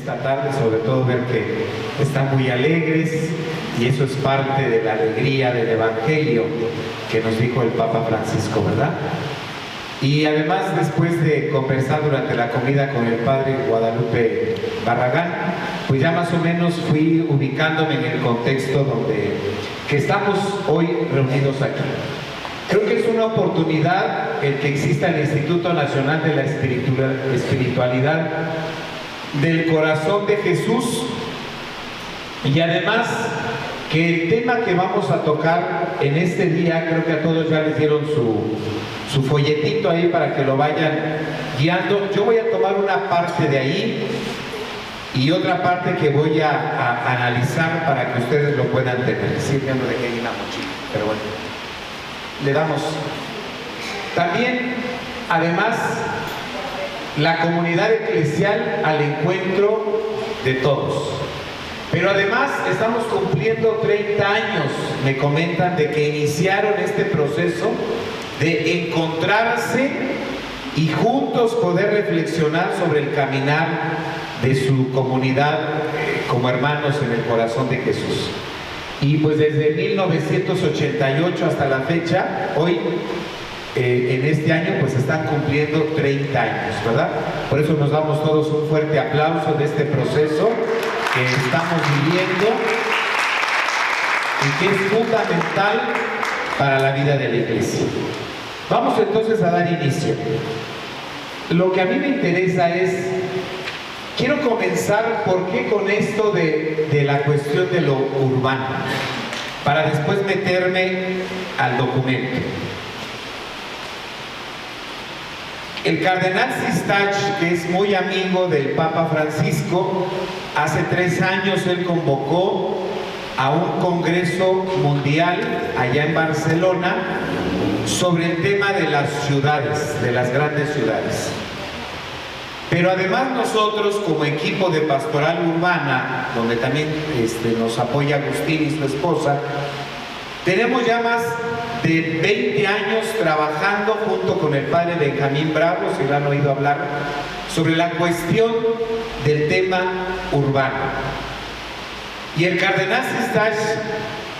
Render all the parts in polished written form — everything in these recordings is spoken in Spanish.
esta tarde, sobre todo ver que están muy alegres, y eso es parte de la alegría del Evangelio que nos dijo el Papa Francisco, ¿verdad? Y además, después de conversar durante la comida con el padre Guadalupe Barragán, pues ya más o menos fui ubicándome en el contexto que estamos hoy reunidos aquí. Creo que es una oportunidad el que exista el Instituto Nacional de la Espiritualidad del Corazón de Jesús, y además que el tema que vamos a tocar en este día, creo que a todos ya les dieron su folletito ahí para que lo vayan guiando. Yo voy a tomar una parte de ahí y otra parte que voy a analizar para que ustedes lo puedan tener. Sí, ya no dejé ahí una mochila, pero bueno, le damos. También, además, la comunidad eclesial al encuentro de todos. Pero además estamos cumpliendo 30 años, me comentan, de que iniciaron este proceso de encontrarse y juntos poder reflexionar sobre el caminar de su comunidad como hermanos en el corazón de Jesús. Y pues desde 1988 hasta la fecha, hoy en este año pues están cumpliendo 30 años, ¿verdad? Por eso nos damos todos un fuerte aplauso de este proceso que estamos viviendo y que es fundamental para la vida de la Iglesia. Vamos entonces a dar inicio. Lo que a mí me interesa es, quiero comenzar por qué con esto de la cuestión de lo urbano, para después meterme al documento. El cardenal Sistach, que es muy amigo del Papa Francisco, hace 3 años él convocó a un congreso mundial allá en Barcelona sobre el tema de las ciudades, de las grandes ciudades. Pero además nosotros, como equipo de pastoral urbana, donde también nos apoya Agustín y su esposa, tenemos ya más de 20 años trabajando junto con el padre Benjamín Bravo, si lo han oído hablar, sobre la cuestión del tema urbano. Y el cardenal Sistach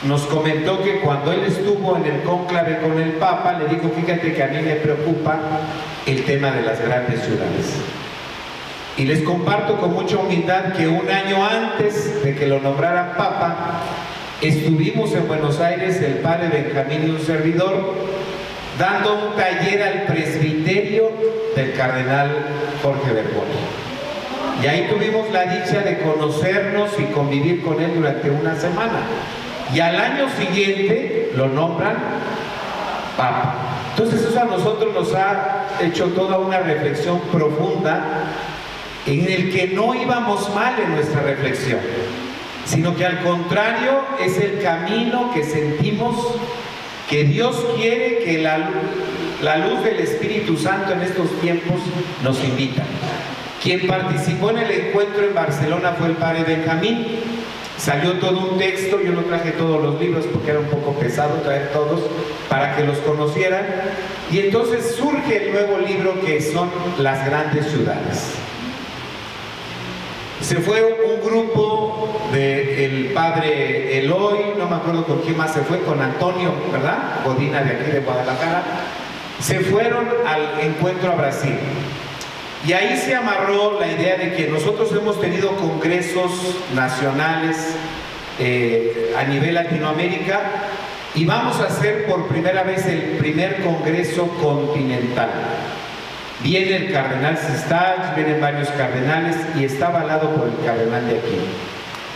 nos comentó que cuando él estuvo en el cónclave con el Papa, le dijo: fíjate que a mí me preocupa el tema de las grandes ciudades. Y les comparto con mucha humildad que un año antes de que lo nombraran Papa, estuvimos en Buenos Aires, el padre Benjamín y un servidor, dando un taller al presbiterio del cardenal Jorge Bergoglio. Y ahí tuvimos la dicha de conocernos y convivir con él durante una semana. Y al año siguiente lo nombran Papa. Entonces eso a nosotros nos ha hecho toda una reflexión profunda, en el que no íbamos mal en nuestra reflexión, sino que al contrario es el camino que sentimos que Dios quiere que la luz del Espíritu Santo en estos tiempos nos invita. Quien participó en el encuentro en Barcelona fue el padre Benjamín. Salió todo un texto, yo no traje todos los libros porque era un poco pesado traer todos para que los conocieran, y entonces surge el nuevo libro que son Las Grandes Ciudades. Se fue un grupo del padre Eloy, no me acuerdo con quién más se fue, con Antonio, ¿verdad? Godina de aquí de Guadalajara. Se fueron al encuentro a Brasil. Y ahí se amarró la idea de que nosotros hemos tenido congresos nacionales a nivel Latinoamérica, y vamos a hacer por primera vez el primer congreso continental. Viene el cardenal Sistach, vienen varios cardenales, y está avalado por el cardenal de aquí,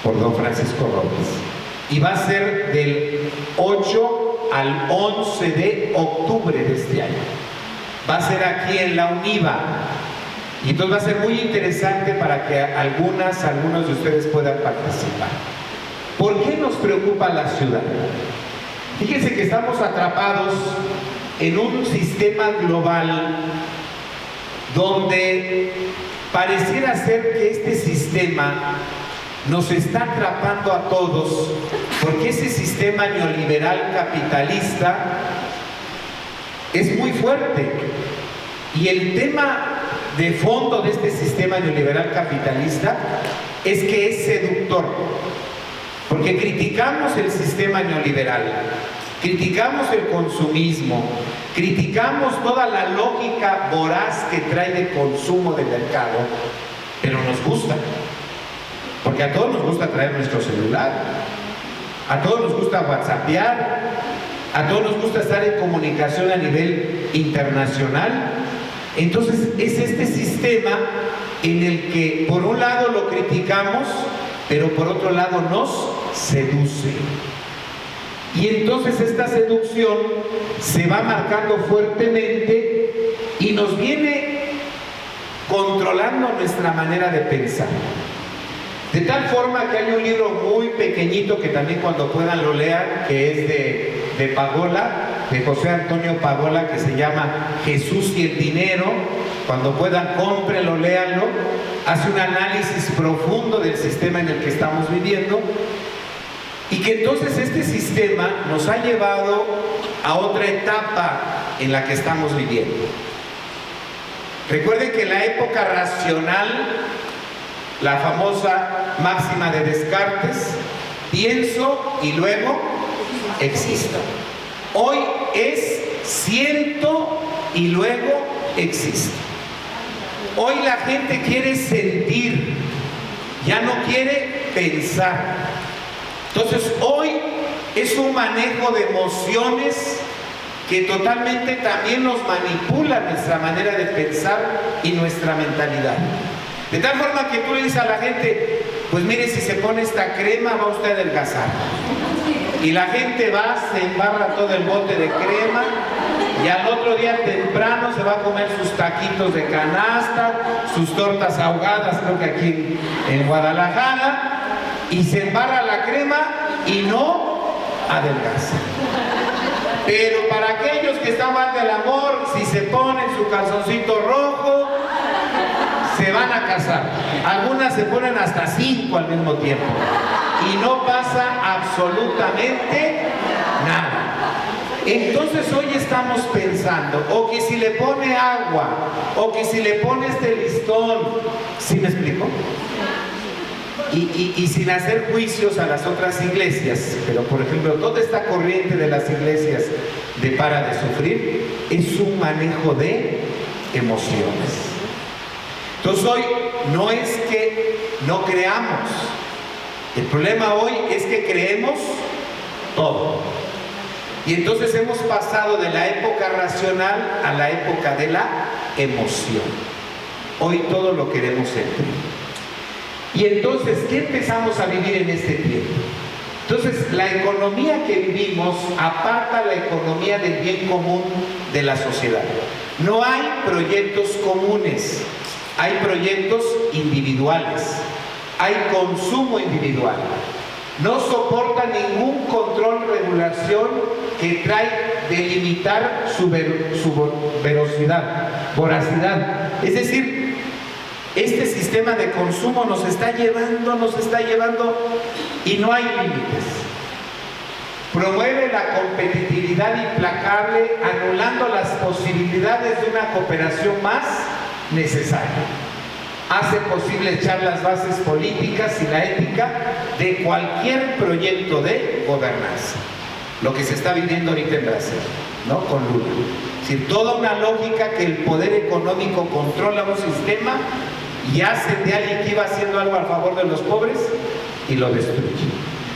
por don Francisco Robles. Y va a ser del 8 al 11 de octubre de este año. Va a ser aquí en la UNIVA. Y entonces va a ser muy interesante para que algunos de ustedes puedan participar. ¿Por qué nos preocupa la ciudad? Fíjense que estamos atrapados en un sistema global donde pareciera ser que este sistema nos está atrapando a todos, porque ese sistema neoliberal capitalista es muy fuerte. Y el tema de fondo de este sistema neoliberal capitalista es que es seductor, porque criticamos el sistema neoliberal, criticamos el consumismo, criticamos toda la lógica voraz que trae de consumo del mercado, pero nos gusta, porque a todos nos gusta traer nuestro celular, a todos nos gusta whatsappear, a todos nos gusta estar en comunicación a nivel internacional. Entonces es este sistema en el que por un lado lo criticamos, pero por otro lado nos seduce. Y entonces esta seducción se va marcando fuertemente y nos viene controlando nuestra manera de pensar. De tal forma que hay un libro muy pequeñito que también cuando puedan lo lean, que es de Pagola, de José Antonio Pagola, que se llama Jesús y el dinero. Cuando puedan, cómprenlo, léanlo. Hace un análisis profundo del sistema en el que estamos viviendo y que entonces este sistema nos ha llevado a otra etapa en la que estamos viviendo. Recuerden que en la época racional, la famosa máxima de Descartes, pienso y luego existo. Hoy es siento y luego existo. Hoy la gente quiere sentir, ya no quiere pensar. Entonces hoy es un manejo de emociones que totalmente también nos manipula nuestra manera de pensar y nuestra mentalidad. De tal forma que tú le dices a la gente, pues mire, si se pone esta crema va usted a adelgazar. Y la gente va, se embarra todo el bote de crema y al otro día temprano se va a comer sus taquitos de canasta, sus tortas ahogadas, creo que aquí en Guadalajara, y se embarra la crema y no adelgaza. Pero para aquellos que están mal del amor, si se ponen su calzoncito rojo, se van a casar. Algunas se ponen hasta 5 al mismo tiempo y no pasa absolutamente nada. Entonces hoy estamos pensando, o que si le pone agua, o que si le pone este listón, ¿sí me explico? Y sin hacer juicios a las otras iglesias, pero por ejemplo toda esta corriente de las iglesias de para de sufrir es un manejo de emociones. Entonces hoy no es que no creamos, el problema hoy es que creemos todo. Y entonces hemos pasado de la época racional a la época de la emoción. Hoy todo lo queremos sentir. Y entonces, ¿qué empezamos a vivir en este tiempo? Entonces, la economía que vivimos aparta la economía del bien común de la sociedad. No hay proyectos comunes, hay proyectos individuales, hay consumo individual. No soporta ningún control, regulación que trae de limitar su voracidad. Es decir, este sistema de consumo nos está llevando y no hay límites. Promueve la competitividad implacable, anulando las posibilidades de una cooperación más necesaria. Hace posible echar las bases políticas y la ética de cualquier proyecto de gobernanza. Lo que se está viviendo ahorita en Brasil, ¿no? Con Lula. Es decir, toda una lógica que el poder económico controla un sistema y hace de alguien que iba haciendo algo a favor de los pobres y lo destruye.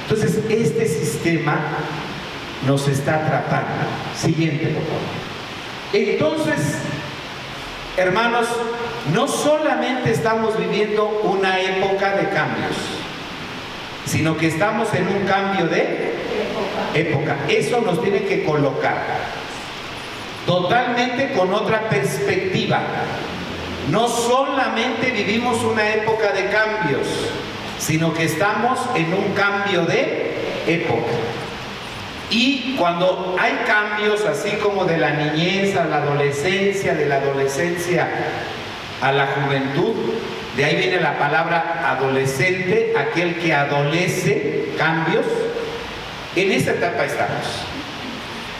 Entonces, este sistema nos está atrapando. Siguiente, por favor. Entonces, hermanos, no solamente estamos viviendo una época de cambios, sino que estamos en un cambio de época. Eso nos tiene que colocar totalmente con otra perspectiva. No solamente vivimos una época de cambios, sino que estamos en un cambio de época. Y cuando hay cambios, así como de la niñez a la adolescencia, de la adolescencia a la juventud, de ahí viene la palabra adolescente, aquel que adolece cambios, en esta etapa estamos.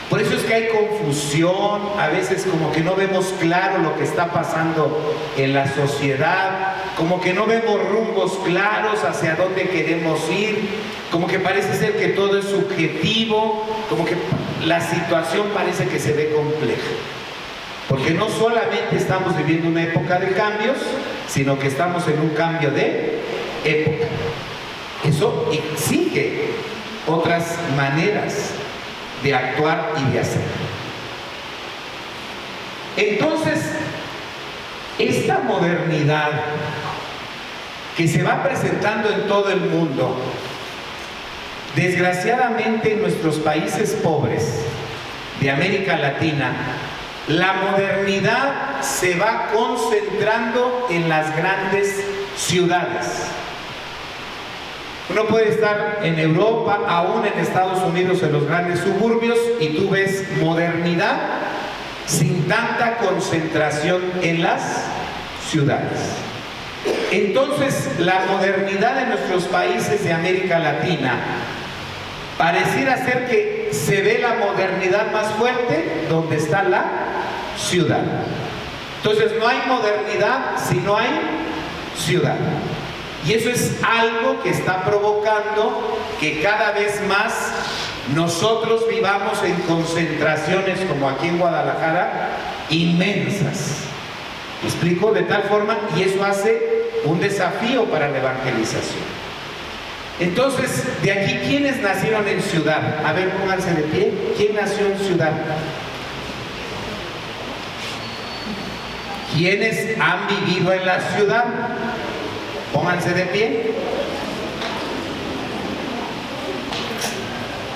Por eso es que hay confusión, a veces como que no vemos claro lo que está pasando en la sociedad, como que no vemos rumbos claros hacia dónde queremos ir, como que parece ser que todo es subjetivo, como que la situación parece que se ve compleja. Porque no solamente estamos viviendo una época de cambios, sino que estamos en un cambio de época. Eso exige otras maneras de actuar y de hacer. Entonces, esta modernidad que se va presentando en todo el mundo, desgraciadamente en nuestros países pobres de América Latina, la modernidad se va concentrando en las grandes ciudades. Uno puede estar en Europa, aún en Estados Unidos, en los grandes suburbios, y tú ves modernidad sin tanta concentración en las ciudades. Entonces, la modernidad de nuestros países de América Latina pareciera ser que se ve la modernidad más fuerte donde está la ciudad. Entonces, no hay modernidad si no hay ciudad. Y eso es algo que está provocando que cada vez más nosotros vivamos en concentraciones, como aquí en Guadalajara, inmensas. ¿Me explico? De tal forma, y eso hace un desafío para la evangelización. Entonces, de aquí, ¿quiénes nacieron en ciudad? A ver, pónganse de pie. ¿Quién nació en ciudad? ¿Quiénes han vivido en la ciudad? Pónganse de pie.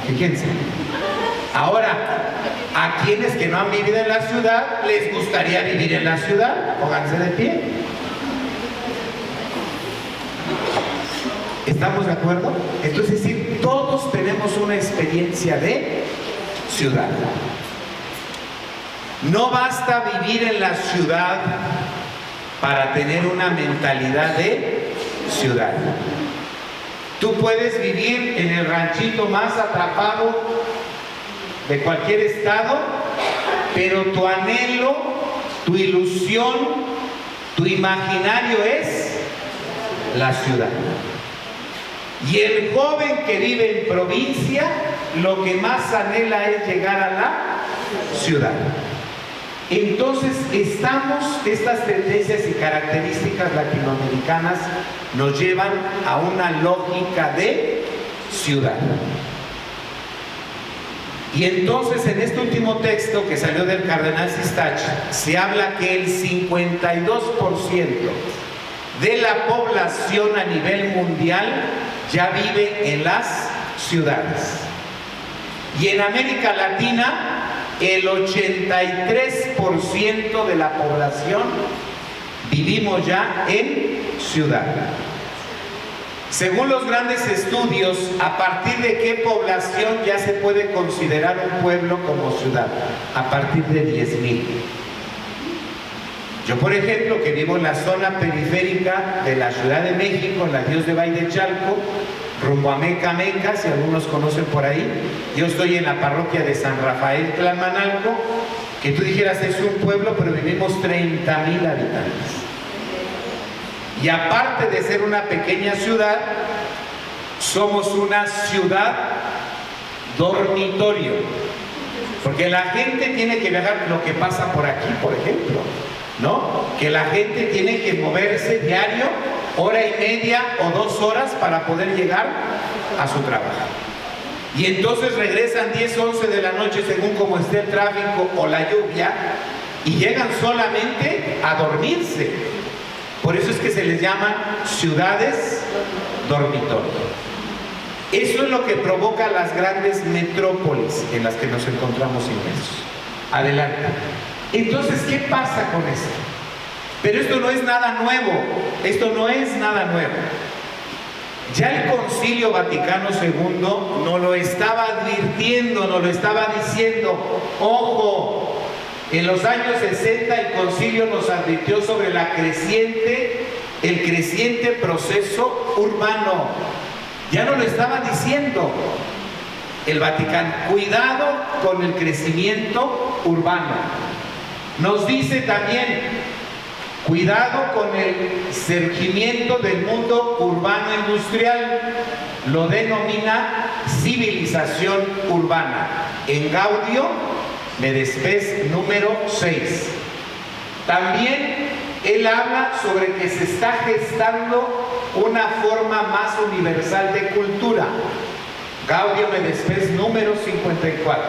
Fíjense. Ahora, a quienes que no han vivido en la ciudad, les gustaría vivir en la ciudad. Pónganse de pie. ¿Estamos de acuerdo? Entonces, es decir, todos tenemos una experiencia de ciudad. No basta vivir en la ciudad para tener una mentalidad de ciudad. Tú puedes vivir en el ranchito más atrapado de cualquier estado, pero tu anhelo, tu ilusión, tu imaginario es la ciudad. Y el joven que vive en provincia, lo que más anhela es llegar a la ciudad. Entonces, estas tendencias y características latinoamericanas nos llevan a una lógica de ciudad. Y entonces, en este último texto que salió del cardenal Sistach, se habla que el 52% de la población a nivel mundial ya vive en las ciudades. Y en América Latina, el 83% de la población vivimos ya en ciudad. Según los grandes estudios, ¿a partir de qué población ya se puede considerar un pueblo como ciudad? A partir de 10,000. Yo, por ejemplo, que vivo en la zona periférica de la Ciudad de México, en la Dios de Valle de Chalco, rumbo a Meca, si algunos conocen por ahí. Yo estoy en la parroquia de San Rafael Tlalmanalco, que tú dijeras es un pueblo, pero vivimos 30,000 habitantes. Y aparte de ser una pequeña ciudad, somos una ciudad dormitorio, porque la gente tiene que viajar, lo que pasa por aquí, por ejemplo, ¿no? Que la gente tiene que moverse diario, hora y media o 2 horas para poder llegar a su trabajo. Y entonces regresan 10, 11 de la noche según como esté el tráfico o la lluvia, y llegan solamente a dormirse. Por eso es que se les llaman ciudades dormitorio. Eso es lo que provoca las grandes metrópolis en las que nos encontramos inmersos. Adelante. Entonces, ¿qué pasa con esto? Pero esto no es nada nuevo. Esto no es nada nuevo. Ya el Concilio Vaticano II nos lo estaba advirtiendo, nos lo estaba diciendo. Ojo, en los años 60 el Concilio nos advirtió sobre el creciente proceso urbano. Ya nos lo estaba diciendo. el Vaticano. Cuidado con el crecimiento urbano. Nos dice también, cuidado con el surgimiento del mundo urbano industrial. Lo denomina civilización urbana. En Gaudio de Spes número 6. También él habla sobre que se está gestando una forma más universal de cultura. Gaudio de Spes número 54.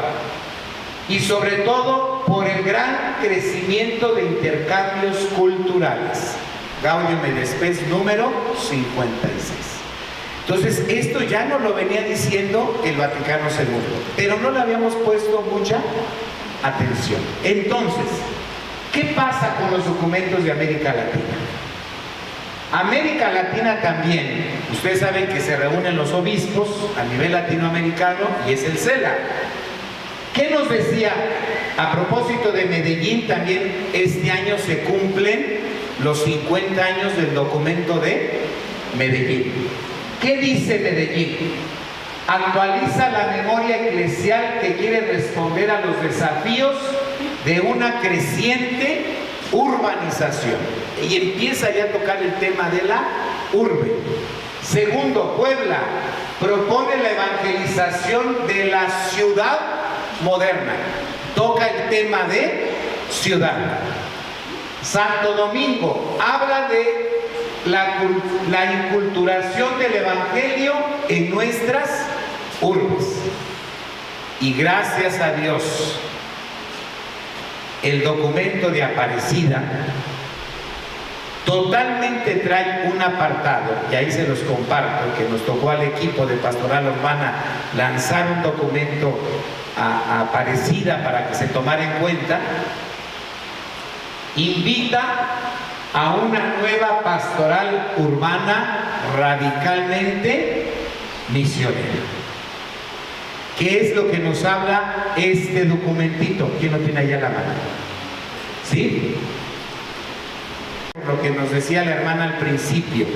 Y sobre todo por el gran crecimiento de intercambios culturales. Gaudio de Spes número 56. Entonces, esto ya nos lo venía diciendo el Vaticano II, pero no le habíamos puesto mucha atención. Entonces, ¿qué pasa con los documentos de América Latina? América Latina también, ustedes saben que se reúnen los obispos a nivel latinoamericano y es el CELA. ¿Qué nos decía? A propósito de Medellín, también este año se cumplen los 50 años del documento de Medellín. ¿Qué dice Medellín? Actualiza la memoria eclesial que quiere responder a los desafíos de una creciente urbanización. Y empieza ya a tocar el tema de la urbe. Segundo, Puebla propone la evangelización de la ciudad moderna. Toca el tema de ciudad. Santo Domingo habla de la inculturación del evangelio en nuestras urbes. Y gracias a Dios, el documento de Aparecida totalmente trae un apartado, y ahí se los comparto, que nos tocó al equipo de Pastoral Urbana lanzar un documento a Aparecida para que se tomara en cuenta. Invita a una nueva pastoral urbana radicalmente misionera. ¿Qué es lo que nos habla este documentito? ¿Quién lo tiene allá a la mano? ¿Sí? Lo que nos decía la hermana al principio,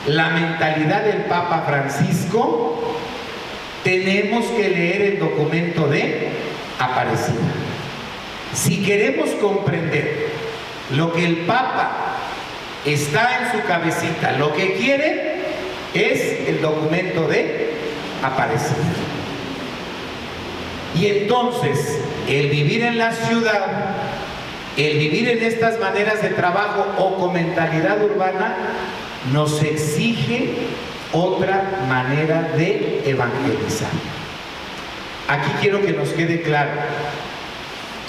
la mentalidad del Papa Francisco, tenemos que leer el documento de Aparecida. Si queremos comprender lo que el Papa está en su cabecita, lo que quiere es el documento de Aparecida. Y entonces, el vivir en la ciudad, el vivir en estas maneras de trabajo o con mentalidad urbana, nos exige otra manera de evangelizar. Aquí quiero que nos quede claro,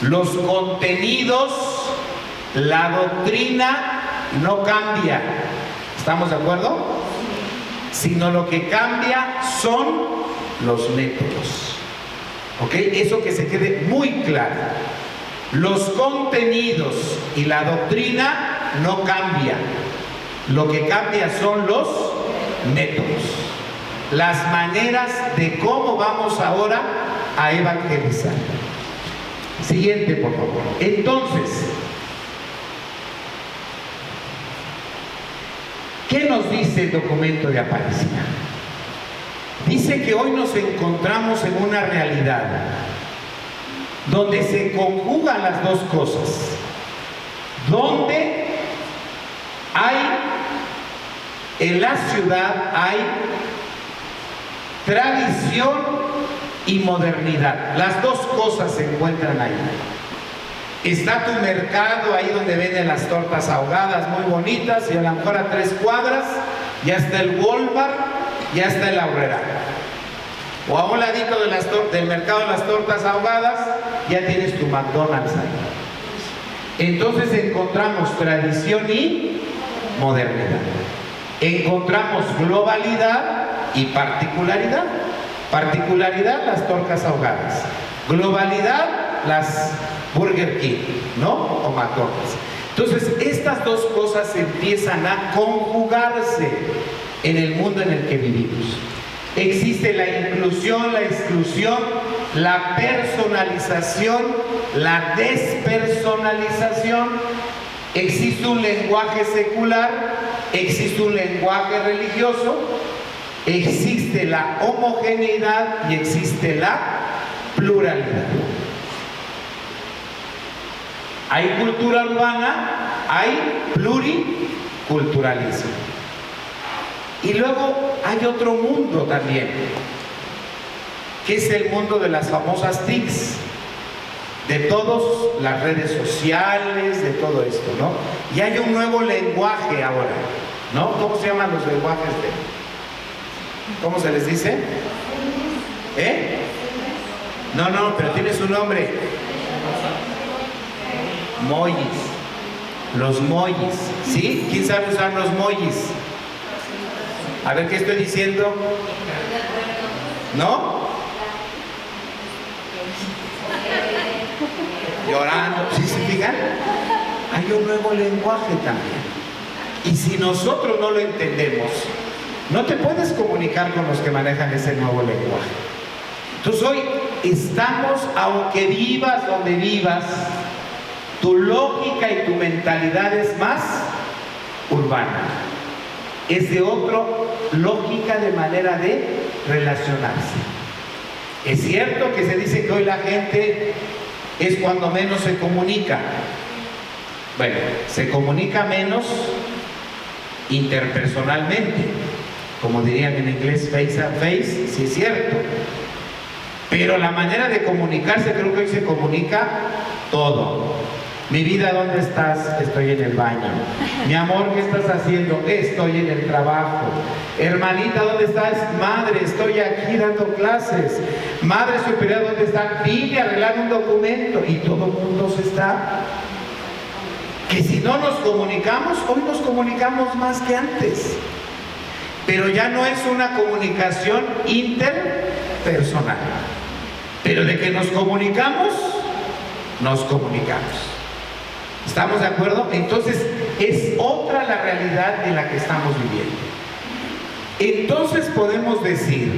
los contenidos, la doctrina no cambia, ¿estamos de acuerdo? Sino lo que cambia son los métodos. ¿Ok? Eso que se quede muy claro. Los contenidos y la doctrina no cambian. Lo que cambia son los métodos. Las maneras de cómo vamos ahora a evangelizar. Siguiente, por favor. Entonces, ¿qué nos dice el documento de Aparecida? Dice que hoy nos encontramos en una realidad donde se conjugan las dos cosas, donde hay, en la ciudad hay tradición y modernidad, las dos cosas se encuentran ahí. Está tu mercado ahí donde venden las tortas ahogadas muy bonitas, y a lo mejor a 3 cuadras ya está el Walmart, ya está el Aurrera. O a un ladito de del mercado de las tortas ahogadas, ya tienes tu McDonald's ahí. Entonces encontramos tradición y modernidad. Encontramos globalidad y particularidad. Particularidad, las tortas ahogadas. Globalidad, las Burger King, ¿no? O McDonald's. Entonces, estas dos cosas empiezan a conjugarse en el mundo en el que vivimos. Existe la inclusión, la exclusión, la personalización, la despersonalización. Existe un lenguaje secular, existe un lenguaje religioso, existe la homogeneidad y existe la pluralidad. Hay cultura urbana, hay pluriculturalismo. Y luego hay otro mundo también, que es el mundo de las famosas TICs, de todas las redes sociales, de todo esto, ¿no? Y hay un nuevo lenguaje ahora, ¿no? ¿Cómo se llaman los lenguajes ¿cómo se les dice? No, pero tiene su nombre. Mojis. Los mojis, ¿sí? ¿Quién sabe usar los mojis? A ver, ¿qué estoy diciendo? ¿No? Llorando, ¿sí se fijan? Hay un nuevo lenguaje también. Y si nosotros no lo entendemos, no te puedes comunicar con los que manejan ese nuevo lenguaje. Entonces hoy estamos, aunque vivas donde vivas, tu lógica y tu mentalidad es más urbana. Es de otra lógica de manera de relacionarse. Es cierto que se dice que hoy la gente es cuando menos se comunica. Bueno, se comunica menos interpersonalmente, como dirían en inglés, face a face, sí es cierto. Pero la manera de comunicarse, creo que hoy se comunica todo. Mi vida, ¿dónde estás? Estoy en el baño. Mi amor, ¿qué estás haciendo? Estoy en el trabajo. Hermanita, ¿dónde estás? Madre, estoy aquí dando clases. Madre superior, ¿dónde está? Vine a arreglar un documento. Y todo el mundo se está. Que si no nos comunicamos, hoy nos comunicamos más que antes. Pero ya no es una comunicación interpersonal. Pero de que nos comunicamos, nos comunicamos. ¿Estamos de acuerdo? Entonces, es otra la realidad en la que estamos viviendo. Entonces podemos decir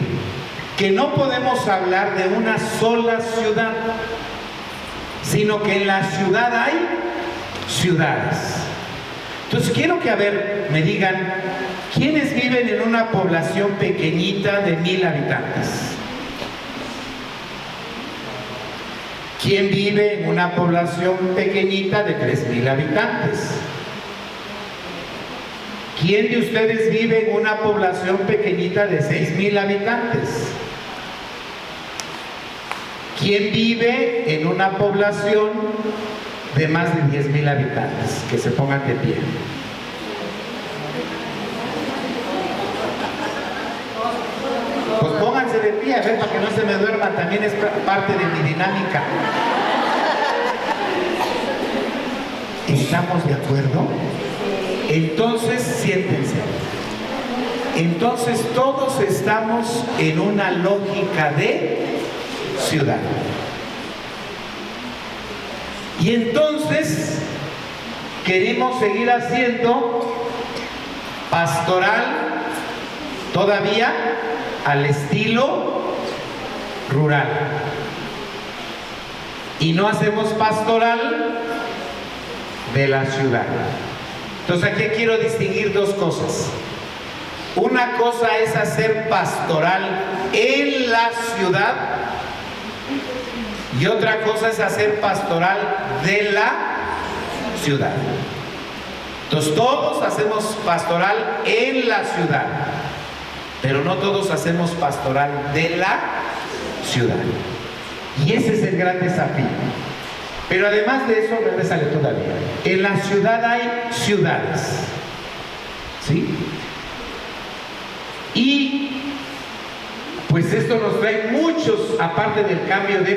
que no podemos hablar de una sola ciudad, sino que en la ciudad hay ciudades. Entonces quiero que, a ver, me digan, ¿quiénes viven en una población pequeñita de 1000 habitantes? ¿Quién vive en una población pequeñita de 3000 habitantes? ¿Quién de ustedes vive en una población pequeñita de 6000 habitantes? ¿Quién vive en una población de más de 10,000 habitantes? Que se pongan de pie. Pues pónganse de pie, a ver, para que no se me duerman, también es parte de mi dinámica. ¿Estamos de acuerdo? Entonces, siéntense. Entonces, todos estamos en una lógica de ciudad. Y entonces, queremos seguir haciendo pastoral todavía al estilo rural. Y no hacemos pastoral de la ciudad. Entonces aquí quiero distinguir dos cosas. Una cosa es hacer pastoral en la ciudad y otra cosa es hacer pastoral de la ciudad. Entonces todos hacemos pastoral en la ciudad, pero no todos hacemos pastoral de la ciudad. Y ese es el gran desafío. Pero además de eso, regrésale todavía. En la ciudad hay ciudades, ¿sí? Y pues esto nos trae muchos, aparte del cambio de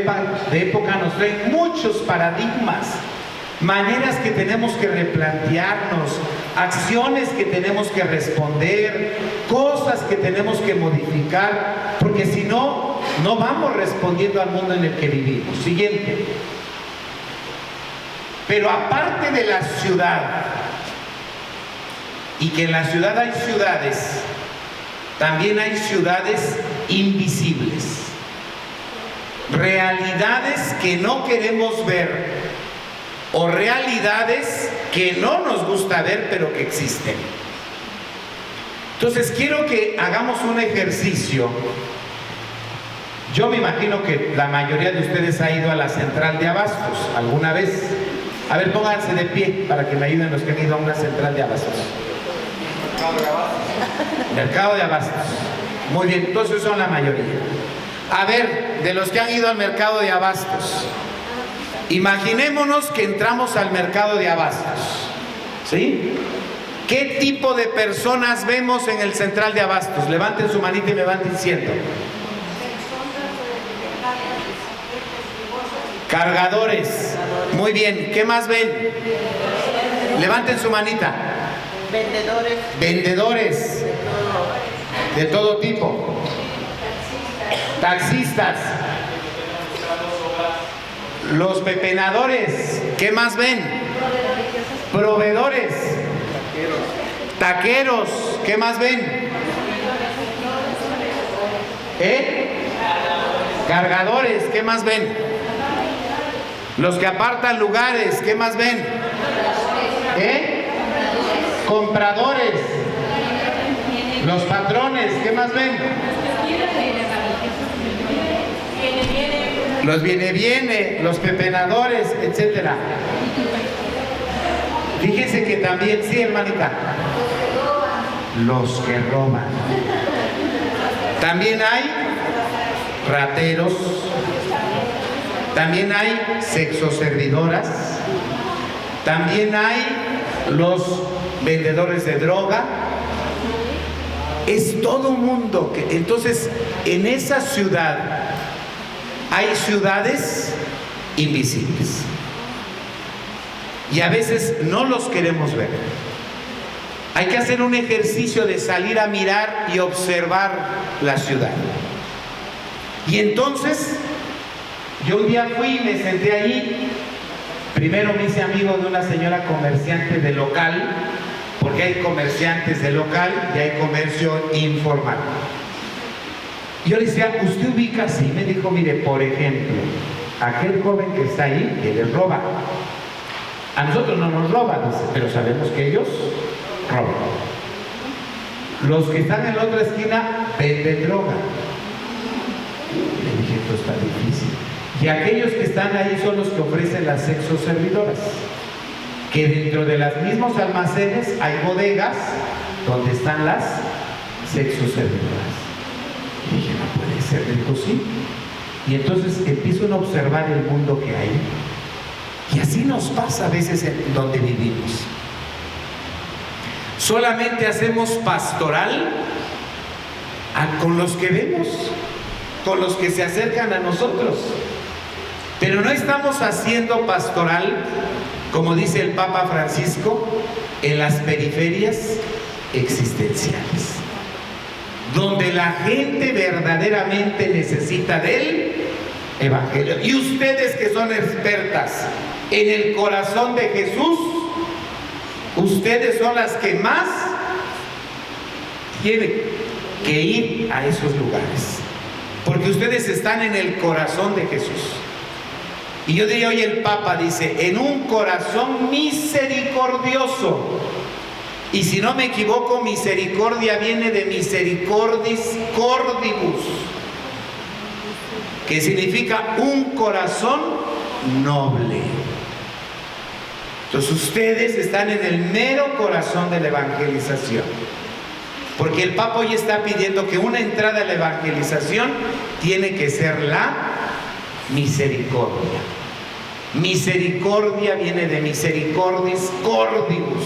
época, nos trae muchos paradigmas, maneras que tenemos que replantearnos, acciones que tenemos que responder, cosas que tenemos que modificar, porque si no, no vamos respondiendo al mundo en el que vivimos. Siguiente. Pero aparte de la ciudad, y que en la ciudad hay ciudades, también hay ciudades invisibles, realidades que no queremos ver, o realidades que no nos gusta ver pero que existen. Entonces quiero que hagamos un ejercicio. Yo me imagino que la mayoría de ustedes ha ido a la central de abastos alguna vez. A ver, pónganse de pie para que me ayuden los que han ido a una central de abastos. Mercado de abastos. Muy bien, entonces son la mayoría. A ver, de los que han ido al mercado de abastos, imaginémonos que entramos al mercado de abastos, ¿sí? ¿Qué tipo de personas vemos en el central de abastos? Levanten su manita y me van diciendo. Cargadores. Muy bien, ¿qué más ven? Levanten su manita. Vendedores. Vendedores de todo tipo. Taxistas. Los pepenadores. ¿Qué más ven? Proveedores. Taqueros. ¿Qué más ven? Cargadores. ¿Qué más ven? Los que apartan lugares. ¿Qué más ven? Compradores. Los patrones. ¿Qué más ven? Los viene, los pepenadores, etcétera. Fíjense que también, sí, hermanita, los que roban. También hay rateros, también hay sexoservidoras, también hay los vendedores de droga. Es todo un mundo que, entonces, en esa ciudad hay ciudades invisibles. Y a veces no los queremos ver. Hay que hacer un ejercicio de salir a mirar y observar la ciudad. Y entonces, yo un día fui y me senté allí. Primero me hice amigo de una señora comerciante de local, porque hay comerciantes de local y hay comercio informal. Yo le decía, ¿usted ubica así? Me dijo, mire, por ejemplo, aquel joven que está ahí, que les roba. A nosotros no nos roban, dice, pero sabemos que ellos roban. Los que están en la otra esquina venden droga. Le dije, esto está difícil. Y aquellos que están ahí son los que ofrecen las sexoservidoras. Que dentro de los mismos almacenes hay bodegas donde están las sexoservidoras. Y dije, no puede ser, dijo sí. Y entonces empiezo a observar el mundo que hay. Y así nos pasa a veces en donde vivimos. Solamente hacemos pastoral con los que vemos, con los que se acercan a nosotros. Pero no estamos haciendo pastoral, como dice el Papa Francisco, en las periferias existenciales, donde la gente verdaderamente necesita del Evangelio. Y ustedes que son expertas en el corazón de Jesús, ustedes son las que más tienen que ir a esos lugares, porque ustedes están en el corazón de Jesús. Y yo diría, hoy el Papa dice, en un corazón misericordioso. Y si no me equivoco, misericordia viene de misericordis cordibus, que significa un corazón noble. Entonces ustedes están en el mero corazón de la evangelización, porque el Papa hoy está pidiendo que una entrada a la evangelización tiene que ser la misericordia. Misericordia viene de misericordis cordibus,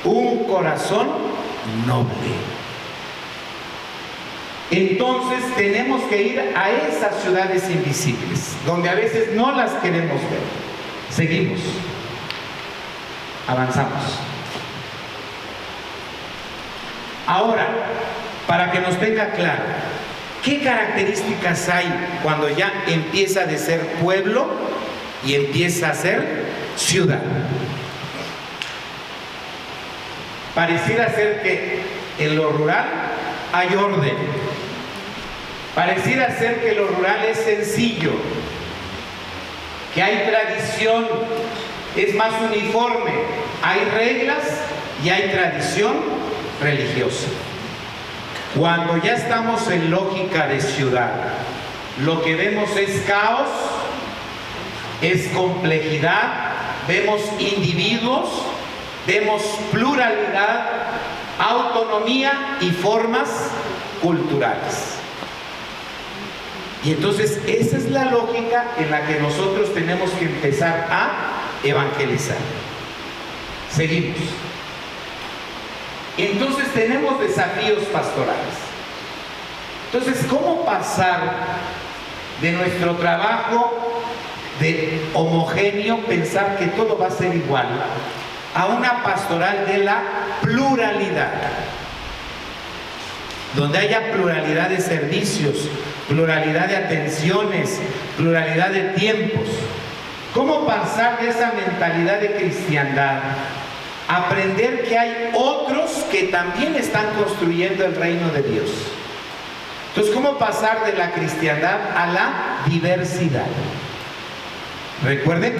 un corazón noble. Entonces tenemos que ir a esas ciudades invisibles, donde a veces no las queremos ver. Seguimos, avanzamos. Ahora, para que nos tenga claro, ¿qué características hay cuando ya empieza de ser pueblo y empieza a ser ciudad? Pareciera ser que en lo rural hay orden. Pareciera ser que lo rural es sencillo, que hay tradición, es más uniforme, hay reglas y hay tradición religiosa. Cuando ya estamos en lógica de ciudad, lo que vemos es caos, es complejidad, vemos individuos, vemos pluralidad, autonomía y formas culturales. Y entonces esa es la lógica en la que nosotros tenemos que empezar a evangelizar. Seguimos. Entonces tenemos desafíos pastorales. Entonces, ¿cómo pasar de nuestro trabajo de homogéneo, pensar que todo va a ser igual, a una pastoral de la pluralidad? Donde haya pluralidad de servicios, pluralidad de atenciones, pluralidad de tiempos. ¿Cómo pasar de esa mentalidad de cristiandad? Aprender que hay otros que también están construyendo el reino de Dios. Entonces, ¿cómo pasar de la cristiandad a la diversidad? Recuerden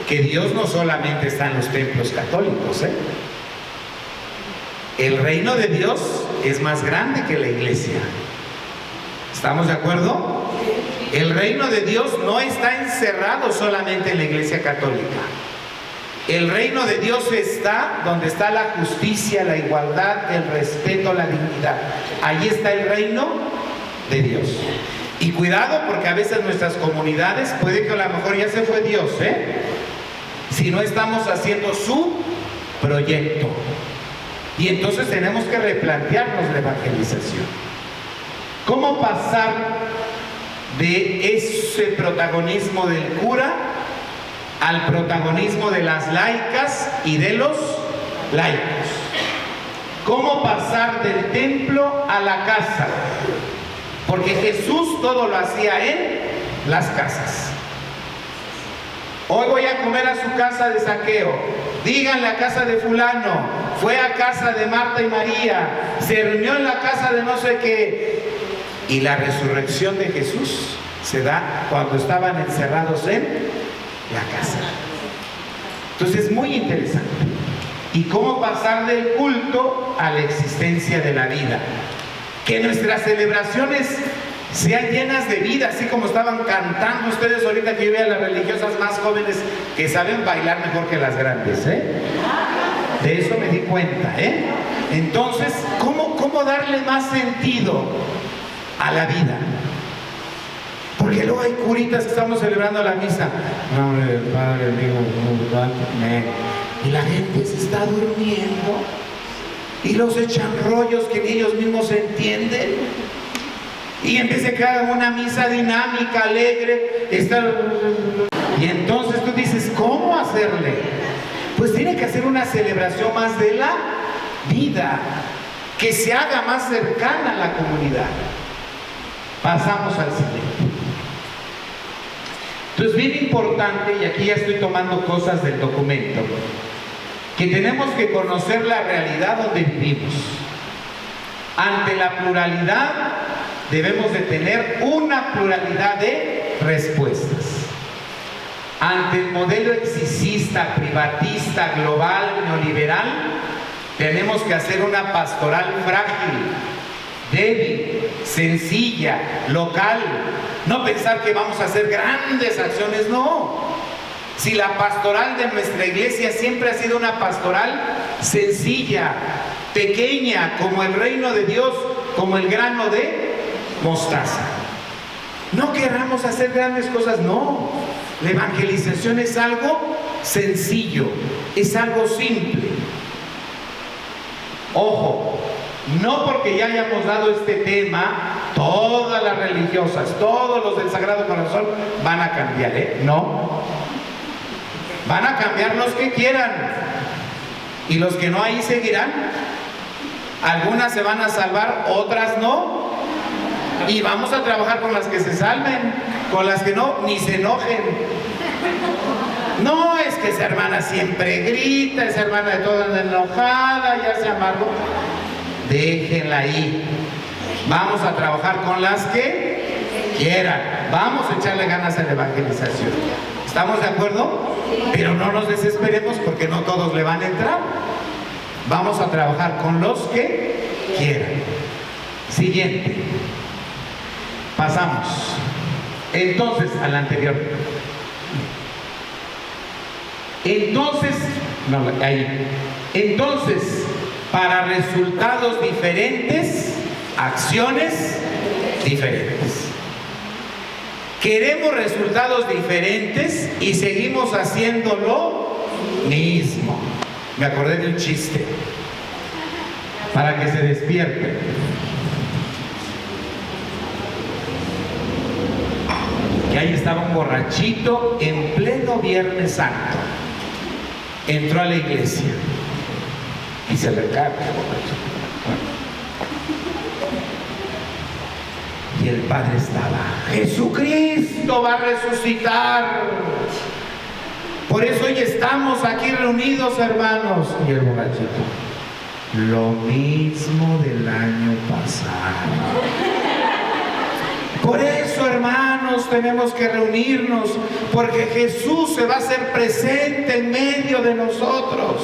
que Dios no solamente está en los templos católicos, ¿eh? El reino de Dios es más grande que la iglesia. ¿Estamos de acuerdo? El reino de Dios no está encerrado solamente en la iglesia católica. El reino de Dios está donde está la justicia, la igualdad, el respeto, la dignidad. Ahí está el reino de Dios. Y cuidado, porque a veces nuestras comunidades puede que a lo mejor ya se fue Dios, si no estamos haciendo su proyecto. Y entonces tenemos que replantearnos la evangelización. ¿Cómo pasar de ese protagonismo del cura al protagonismo de las laicas y de los laicos? ¿Cómo pasar del templo a la casa? Porque Jesús todo lo hacía en las casas. Hoy voy a comer a su casa de Zaqueo. Díganle a casa de fulano. Fue a casa de Marta y María. Se reunió en la casa de no sé qué. Y la resurrección de Jesús se da cuando estaban encerrados en la casa. Entonces es muy interesante. ¿Y cómo pasar del culto a la existencia de la vida? Que nuestras celebraciones sean llenas de vida, así como estaban cantando ustedes ahorita, que yo veo a las religiosas más jóvenes que saben bailar mejor que las grandes, De eso me di cuenta, Entonces, ¿cómo darle más sentido a la vida? Porque luego hay curitas que estamos celebrando la misa. No, el Padre, amigo, y la gente se está durmiendo y los echan rollos que ni ellos mismos entienden. Y en vez de que hagan una misa dinámica, alegre, y entonces tú dices, ¿cómo hacerle? Pues tiene que hacer una celebración más de la vida, que se haga más cercana a la comunidad. Pasamos al siguiente. Entonces, bien importante, y aquí ya estoy tomando cosas del documento, que tenemos que conocer la realidad donde vivimos. Ante la pluralidad debemos de tener una pluralidad de respuestas. Ante el modelo exicista, privatista, global, neoliberal, tenemos que hacer una pastoral frágil, débil, sencilla, local. No pensar que vamos a hacer grandes acciones, no. Si la pastoral de nuestra iglesia siempre ha sido una pastoral sencilla, pequeña, como el reino de Dios, como el grano de mostaza. No queramos hacer grandes cosas, no. La evangelización es algo sencillo, es algo simple. Ojo, no porque ya hayamos dado este tema, todas las religiosas, todos los del Sagrado Corazón van a cambiar, no. Van a cambiar los que quieran, y los que no, ahí seguirán. Algunas se van a salvar, otras no. Y vamos a trabajar con las que se salven, con las que no, ni se enojen. No, es que esa hermana siempre grita, esa hermana de toda enojada, ya se amargó. Déjenla ahí. Vamos a trabajar con las que quieran. Vamos a echarle ganas a la evangelización. ¿Estamos de acuerdo? Pero no nos desesperemos porque no todos le van a entrar. Vamos a trabajar con los que quieran. Siguiente. Pasamos. Entonces, al anterior. Entonces, no, ahí. Entonces, para resultados diferentes, acciones diferentes. Queremos resultados diferentes y seguimos haciendo lo mismo. Me acordé de un chiste para que se despierten. Que ahí estaba un borrachito en pleno Viernes Santo. Entró a la iglesia y se recarga el borracho. Y el padre estaba: Jesucristo va a resucitar. Por eso hoy estamos aquí reunidos, hermanos. Y el borrachito: lo mismo del año pasado. Por eso, hermanos, tenemos que reunirnos, porque Jesús se va a hacer presente en medio de nosotros.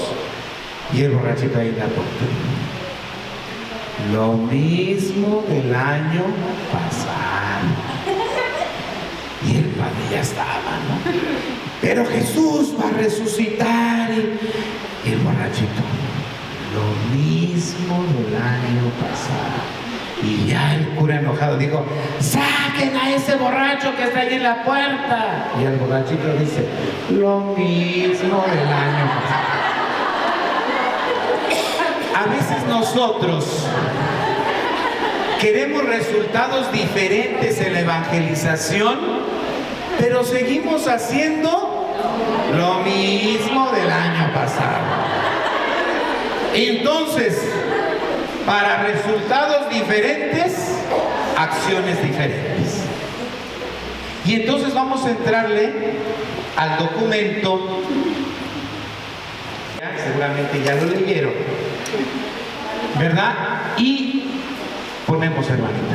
Y el borrachito ahí en la puerta: lo mismo del año pasado. Y el padre ya estaba, ¿no? Pero Jesús va a resucitar. Y el borrachito: lo mismo del año pasado. Y ya el cura enojado dijo: saquen a ese borracho que está ahí en la puerta. Y el borrachito dice: lo mismo del año pasado. A veces nosotros queremos resultados diferentes en la evangelización, pero seguimos haciendo lo mismo del año pasado. Entonces, para resultados diferentes, acciones diferentes. Y entonces vamos a entrarle al documento. Seguramente ya lo leyeron, ¿verdad? Y ponemos, hermanita,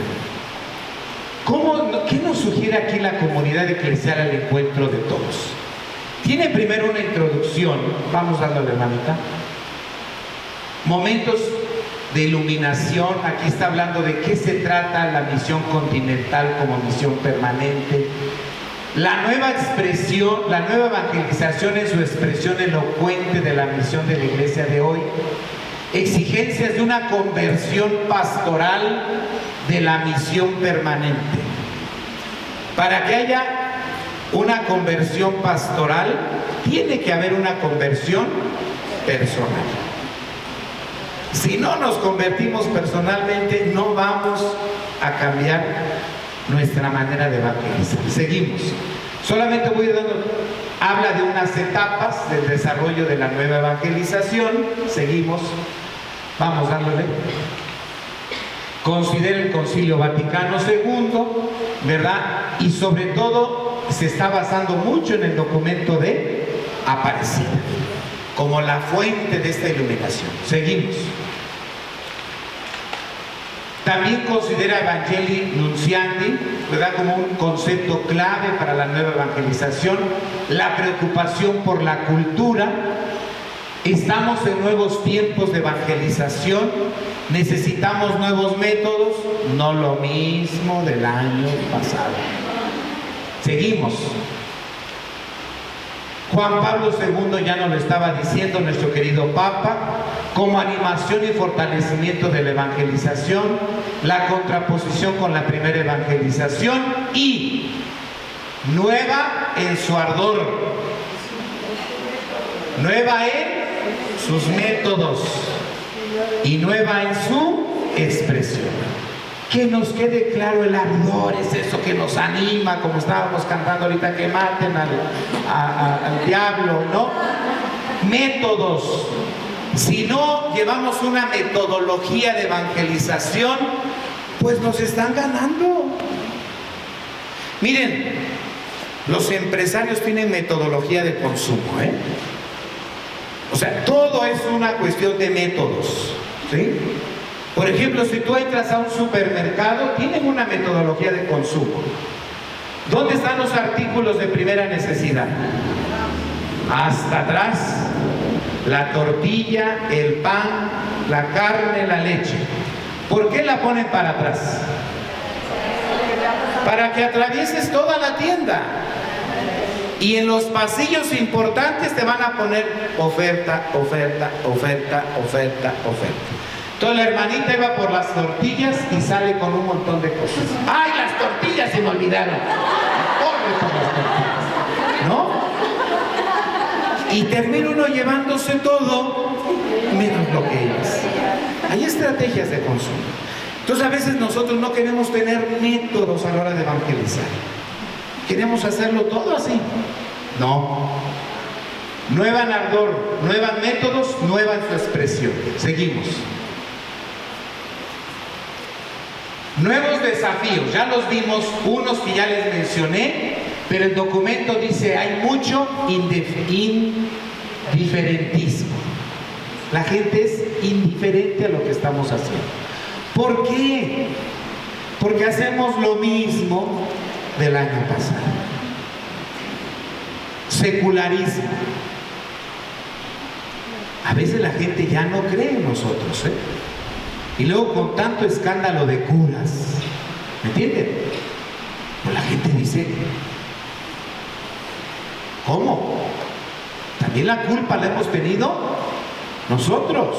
¿qué nos sugiere aquí la comunidad eclesial al encuentro de todos? Tiene primero una introducción. Vamos dándole, hermanita. Momentos de iluminación. Aquí está hablando de qué se trata la misión continental como misión permanente. La nueva expresión, la nueva evangelización en su expresión elocuente de la misión de la iglesia de hoy. Exigencias de una conversión pastoral de la misión permanente. Para que haya una conversión pastoral, tiene que haber una conversión personal. Si no nos convertimos personalmente, no vamos a cambiar nuestra manera de evangelizar. Seguimos. Solamente voy dando, habla de unas etapas del desarrollo de la nueva evangelización. Seguimos. Vamos dándole. Considera el Concilio Vaticano II, ¿verdad? Y sobre todo se está basando mucho en el documento de Aparecida como la fuente de esta iluminación. Seguimos. También considera Evangelii Nunciandi, ¿verdad?, como un concepto clave para la nueva evangelización. La preocupación por la cultura. Estamos en nuevos tiempos de evangelización. Necesitamos nuevos métodos, no lo mismo del año pasado. Seguimos. Juan Pablo II ya nos lo estaba diciendo, nuestro querido Papa, como animación y fortalecimiento de la evangelización, la contraposición con la primera evangelización y nueva en su ardor, nueva en sus métodos y nueva en su expresión. Que nos quede claro, el ardor es eso que nos anima, como estábamos cantando ahorita, que maten al diablo, ¿no? Métodos. Si no llevamos una metodología de evangelización, pues nos están ganando. Miren, los empresarios tienen metodología de consumo, ¿eh? O sea, todo es una cuestión de métodos, ¿sí? Por ejemplo, si tú entras a un supermercado, tienen una metodología de consumo. ¿Dónde están los artículos de primera necesidad? Hasta atrás. La tortilla, el pan, la carne, la leche. ¿Por qué la ponen para atrás? Para que atravieses toda la tienda. Y en los pasillos importantes te van a poner oferta, oferta, oferta, oferta, oferta. Entonces la hermanita iba por las tortillas y sale con un montón de cosas. ¡Ay, las tortillas se me olvidaron! ¡Corre por las tortillas! ¿No? Y termina uno llevándose todo menos lo que es. Hay estrategias de consumo. Entonces a veces nosotros no queremos tener métodos a la hora de evangelizar. Queremos hacerlo todo así. No. Nueva en ardor, nuevos métodos, nueva en su expresión. Seguimos. Nuevos desafíos, ya los vimos, unos que ya les mencioné, pero el documento dice hay mucho indiferentismo. La gente es indiferente a lo que estamos haciendo. ¿Por qué? Porque hacemos lo mismo del año pasado. Secularismo. A veces la gente ya no cree en nosotros, ¿eh? Y luego con tanto escándalo de curas, ¿me entienden? Pues la gente dice, ¿cómo? ¿También la culpa la hemos tenido nosotros?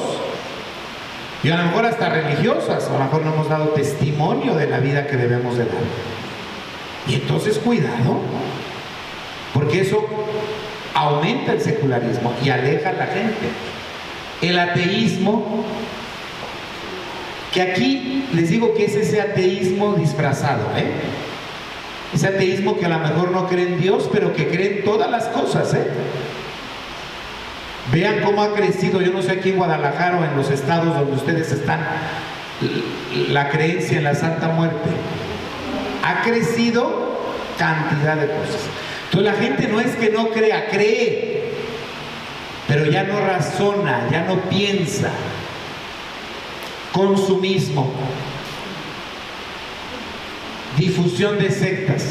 Y a lo mejor hasta religiosas, a lo mejor no hemos dado testimonio de la vida que debemos de dar. Y entonces cuidado, porque eso aumenta el secularismo y aleja a la gente. El ateísmo, que aquí les digo que es ese ateísmo disfrazado, ¿eh? Ese ateísmo que a lo mejor no cree en Dios, pero que cree en todas las cosas, ¿eh? Vean cómo ha crecido, yo no sé aquí en Guadalajara o en los estados donde ustedes están, la creencia en la Santa Muerte. Ha crecido cantidad de cosas. Entonces la gente no es que no crea, cree, pero ya no razona, ya no piensa. Consumismo, difusión de sectas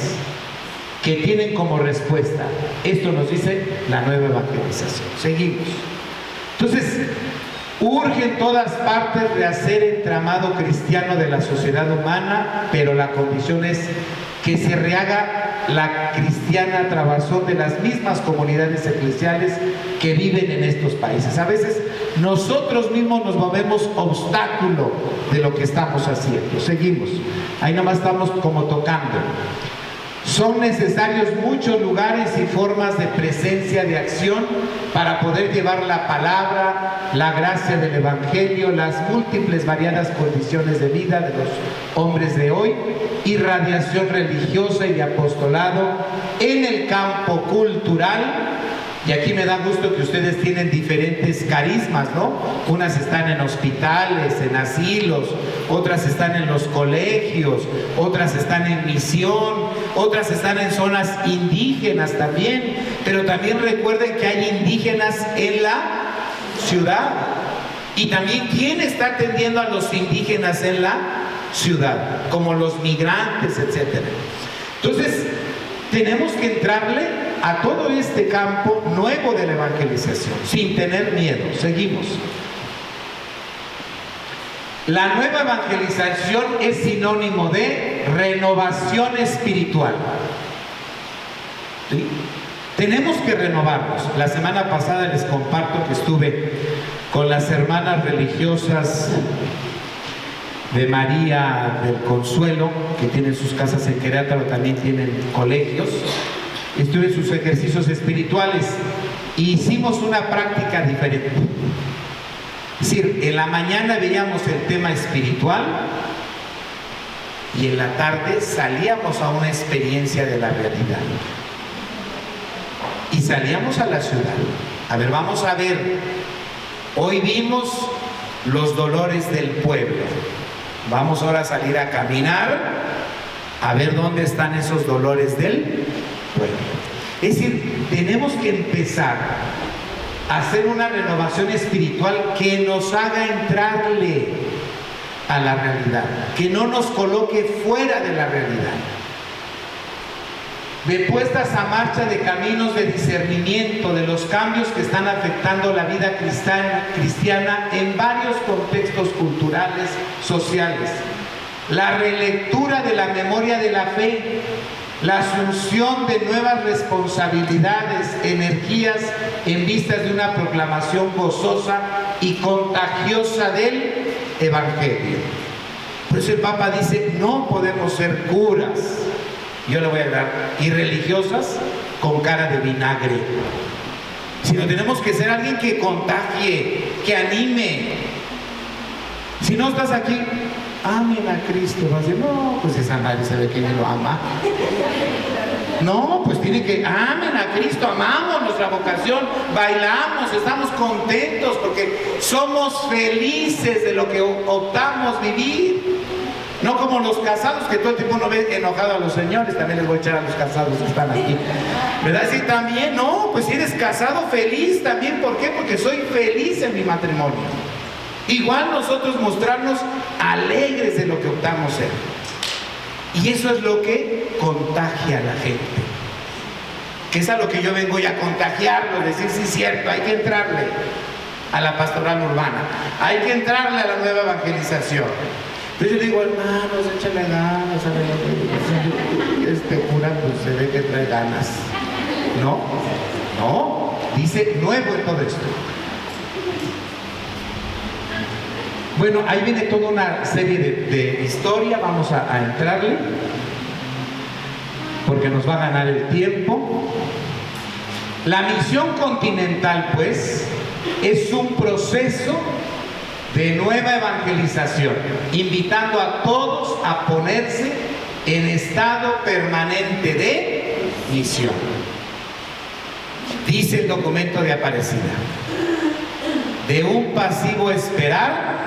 que tienen como respuesta, esto nos dice la nueva evangelización. Seguimos. Entonces, urge en todas partes rehacer el entramado cristiano de la sociedad humana, pero la condición es que se rehaga la cristiana trabazón de las mismas comunidades eclesiales que viven en estos países. A veces nosotros mismos nos movemos obstáculo de lo que estamos haciendo. Seguimos. Ahí nomás estamos como tocando. Son necesarios muchos lugares y formas de presencia, de acción, para poder llevar la palabra, la gracia del Evangelio, las múltiples variadas condiciones de vida de los hombres de hoy, irradiación religiosa y de apostolado en el campo cultural. Y aquí me da gusto que ustedes tienen diferentes carismas, ¿no? Unas están en hospitales, en asilos, otras están en los colegios, otras están en misión, otras están en zonas indígenas también. Pero también recuerden que hay indígenas en la ciudad. Y también, ¿quién está atendiendo a los indígenas en la ciudad? Como los migrantes, etcétera. Entonces, tenemos que entrarle a todo este campo nuevo de la evangelización, sin tener miedo. Seguimos. La nueva evangelización es sinónimo de renovación espiritual. ¿Sí? Tenemos que renovarnos. La semana pasada les comparto que estuve con las hermanas religiosas de María del Consuelo, que tienen sus casas en Querétaro, también tienen colegios. Estuve en sus ejercicios espirituales e hicimos una práctica diferente. Es decir, en la mañana veíamos el tema espiritual y en la tarde salíamos a una experiencia de la realidad. Y salíamos a la ciudad. A ver, vamos a ver. Hoy vimos los dolores del pueblo. Vamos ahora a salir a caminar a ver dónde están esos dolores del pueblo. Es decir, tenemos que empezar a hacer una renovación espiritual que nos haga entrarle a la realidad, que no nos coloque fuera de la realidad. de puestas a marcha de caminos de discernimiento de los cambios que están afectando la vida cristiana en varios contextos culturales, sociales. La relectura de la memoria de la fe, la asunción de nuevas responsabilidades, energías en vistas de una proclamación gozosa y contagiosa del Evangelio. Por eso el Papa dice, no podemos ser curas, yo le voy a dar, y religiosas con cara de vinagre, sino tenemos que ser alguien que contagie, que anime. Si no estás aquí, amen a Cristo. Va a decir, no, pues esa nadie sabe quién lo ama. No, pues tiene que, amen a Cristo, amamos nuestra vocación, bailamos, estamos contentos porque somos felices de lo que optamos vivir. No como los casados, que todo el tiempo uno ve enojado a los señores. También les voy a echar a los casados que están aquí, ¿verdad? Sí, también, no, pues si eres casado, feliz también. ¿Por qué? Porque soy feliz en mi matrimonio. Igual nosotros mostrarnos alegres de lo que optamos ser. Y eso es lo que contagia a la gente. Que es a lo que yo vengo ya a contagiarlo, decir, sí, cierto, hay que entrarle a la pastoral urbana, hay que entrarle a la nueva evangelización. Entonces yo digo, hermanos, échale ganas, este cura pues se ve que trae ganas. No, no, dice nuevo en todo esto. Bueno, ahí viene toda una serie de historia, vamos a entrarle, porque nos va a ganar el tiempo. La misión continental, pues, es un proceso de nueva evangelización, invitando a todos a ponerse en estado permanente de misión. Dice el documento de Aparecida, de un pasivo esperar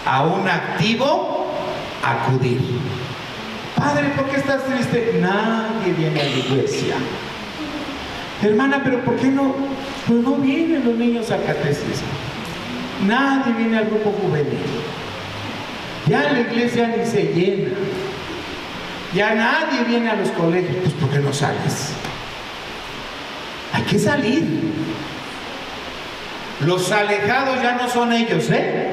a un activo acudir. Padre, ¿por qué estás triste? Nadie viene a la iglesia. Hermana, pero ¿por qué no? Pues no vienen los niños al catecismo. Nadie viene al grupo juvenil. Ya la iglesia ni se llena. Ya nadie viene a los colegios. Pues ¿por qué no sales? Hay que salir. Los alejados ya no son ellos, ¿eh?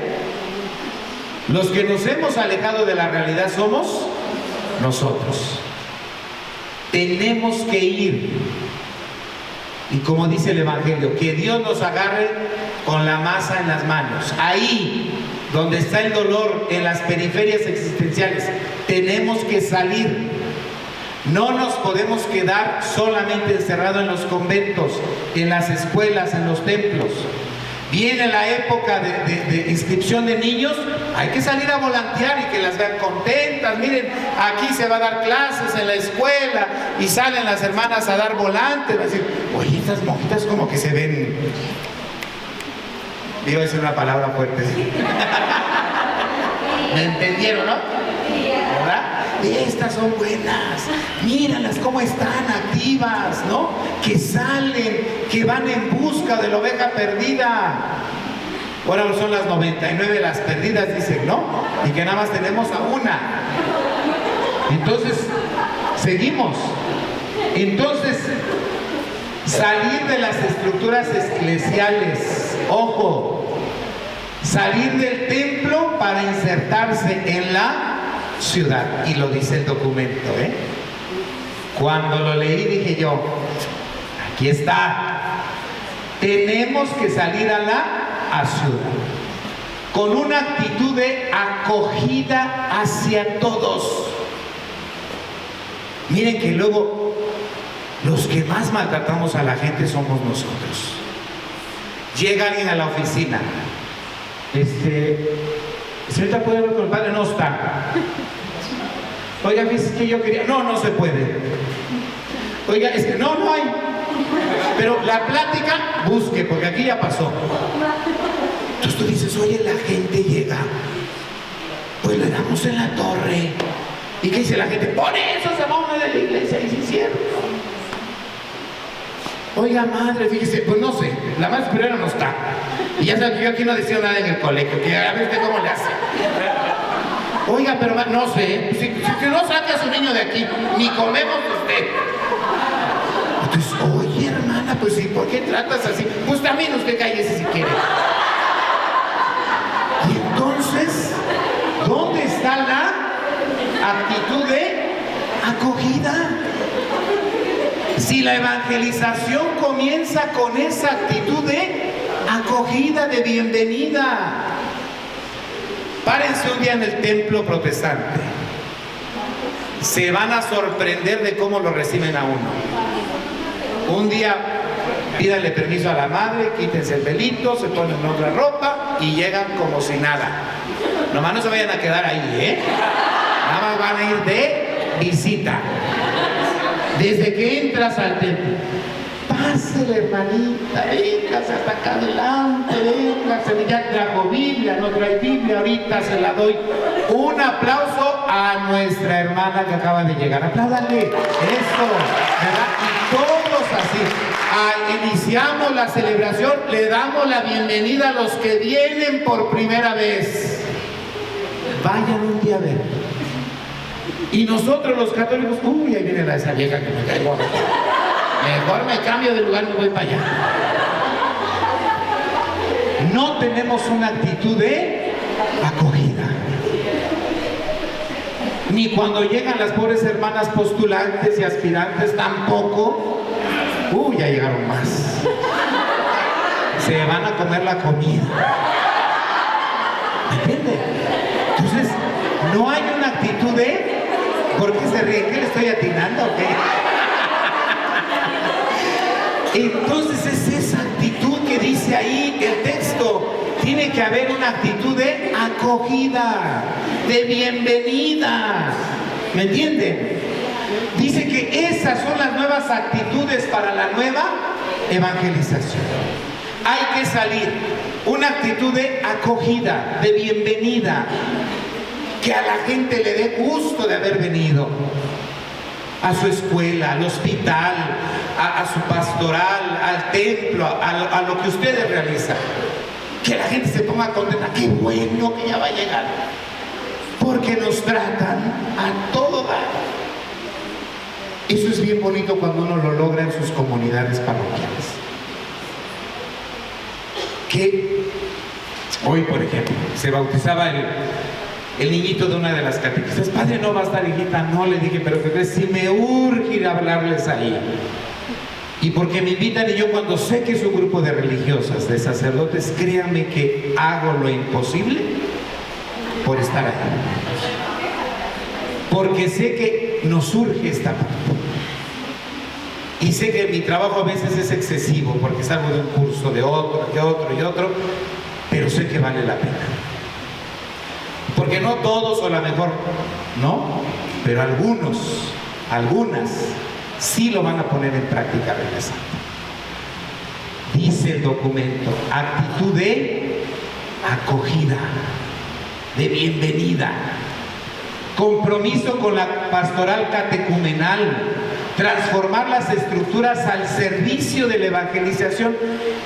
Los que nos hemos alejado de la realidad somos nosotros. Tenemos que ir. Y como dice el Evangelio, que Dios nos agarre con la masa en las manos. Ahí donde está el dolor, en las periferias existenciales, tenemos que salir. No nos podemos quedar solamente encerrados en los conventos, en las escuelas, en los templos. Viene la época de inscripción de niños, hay que salir a volantear y que las vean contentas. Miren, aquí se va a dar clases en la escuela y salen las hermanas a dar volantes, a decir, oye, estas monjitas como que se ven, iba a decir una palabra fuerte, ¿sí? ¿Me entendieron, no? ¿Verdad? Estas son buenas, míralas cómo están activas, ¿no? Que salen, que van en busca de la oveja perdida. Ahora son las 99 las perdidas, dicen, ¿no? Y que nada más tenemos a una. Entonces, seguimos. Entonces, salir de las estructuras eclesiales, ojo, salir del templo para insertarse en la ciudad. Y lo dice el documento, ¿eh? Cuando lo leí dije yo, aquí está. Tenemos que salir a la ciudad con una actitud de acogida hacia todos. Miren que luego los que más maltratamos a la gente somos nosotros. Llega alguien a la oficina, ¿señorita puede hablar con el padre? No está. Oiga, es que yo quería, no se puede. Oiga, es que no hay. Pero la plática, busque, porque aquí ya pasó. Entonces tú dices, oye, la gente llega, pues le damos en la torre. ¿Y qué dice la gente? Por eso se va uno de la iglesia, y sí es cierto. Oiga, madre, fíjese, pues no sé, la madre superiora no está. Y ya sabe que yo aquí no decía nada en el colegio, que a ver usted cómo le hace. Oiga, pero no sé, si no saque a su niño de aquí, ni comemos, pues usted. Entonces, oye, hermana, pues sí, ¿por qué tratas así? Pues también usted cállese si quiere. Y entonces, ¿dónde está la actitud de acogida? Si la evangelización comienza con esa actitud de acogida, de bienvenida. Párense un día en el templo protestante. Se van a sorprender de cómo lo reciben a uno. Un día pídanle permiso a la madre, quítense el velito, se ponen otra ropa y llegan como si nada. Nomás no se vayan a quedar ahí, ¿eh? Nada más van a ir de visita. Desde que entras al templo, pásele, hermanita, véngase hasta acá adelante, véngase, ya trajo Biblia, no trae Biblia, ahorita se la doy. Un aplauso a nuestra hermana que acaba de llegar. Apláudale, eso, ¿verdad? Y todos así. Iniciamos la celebración, le damos la bienvenida a los que vienen por primera vez. Vayan un día a ver. Y nosotros los católicos, uy, ahí viene esa vieja que me cae gorda. Mejor me cambio de lugar y me voy para allá. No tenemos una actitud de acogida. Ni cuando llegan las pobres hermanas postulantes y aspirantes tampoco. Uy, ya llegaron más. Se van a comer la comida. ¿Me entiende? Entonces, no hay una actitud de... ¿Por qué se ríe? ¿Qué le estoy atinando o qué? Entonces es esa actitud que dice ahí el texto. Tiene que haber una actitud de acogida, de bienvenida. ¿Me entienden? Dice que esas son las nuevas actitudes para la nueva evangelización. Hay que salir. Una actitud de acogida, de bienvenida. Que a la gente le dé gusto de haber venido a su escuela, al hospital, a su pastoral, al templo, a lo que ustedes realizan. Que la gente se ponga contenta. Qué bueno que ya va a llegar. Porque nos tratan a todo dar. Eso es bien bonito cuando uno lo logra en sus comunidades parroquiales. Que hoy, por ejemplo, se bautizaba el niñito de una de las catequistas. Padre, no va a estar, hijita. No, le dije, pero que si me urge ir a hablarles ahí. Y porque me invitan, y yo cuando sé que es un grupo de religiosas, de sacerdotes, créanme que hago lo imposible por estar ahí. Porque sé que nos surge esta parte. Y sé que mi trabajo a veces es excesivo, porque salgo de un curso, de otro, de otro y otro, pero sé que vale la pena. Porque no todos, o a lo mejor no, pero algunas sí lo van a poner en práctica regresando. Dice el documento, actitud de acogida, de bienvenida, compromiso con la pastoral catecumenal, transformar las estructuras al servicio de la evangelización.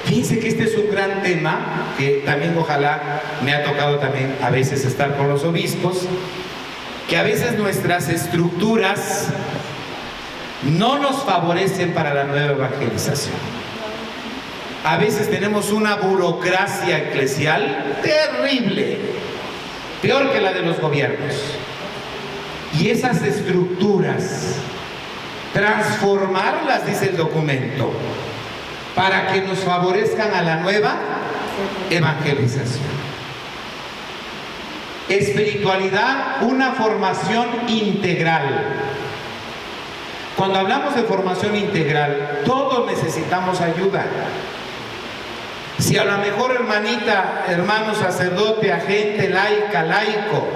Fíjense que este es un gran tema, que también ojalá me ha tocado también a veces estar con los obispos, que a veces nuestras estructuras no nos favorecen para la nueva evangelización. A veces tenemos una burocracia eclesial terrible, peor que la de los gobiernos. Y esas estructuras, transformarlas, dice el documento, para que nos favorezcan a la nueva evangelización. Espiritualidad, una formación integral. Cuando hablamos de formación integral, todos necesitamos ayuda. Si a lo mejor, hermanita, hermano sacerdote, agente, laica, laico,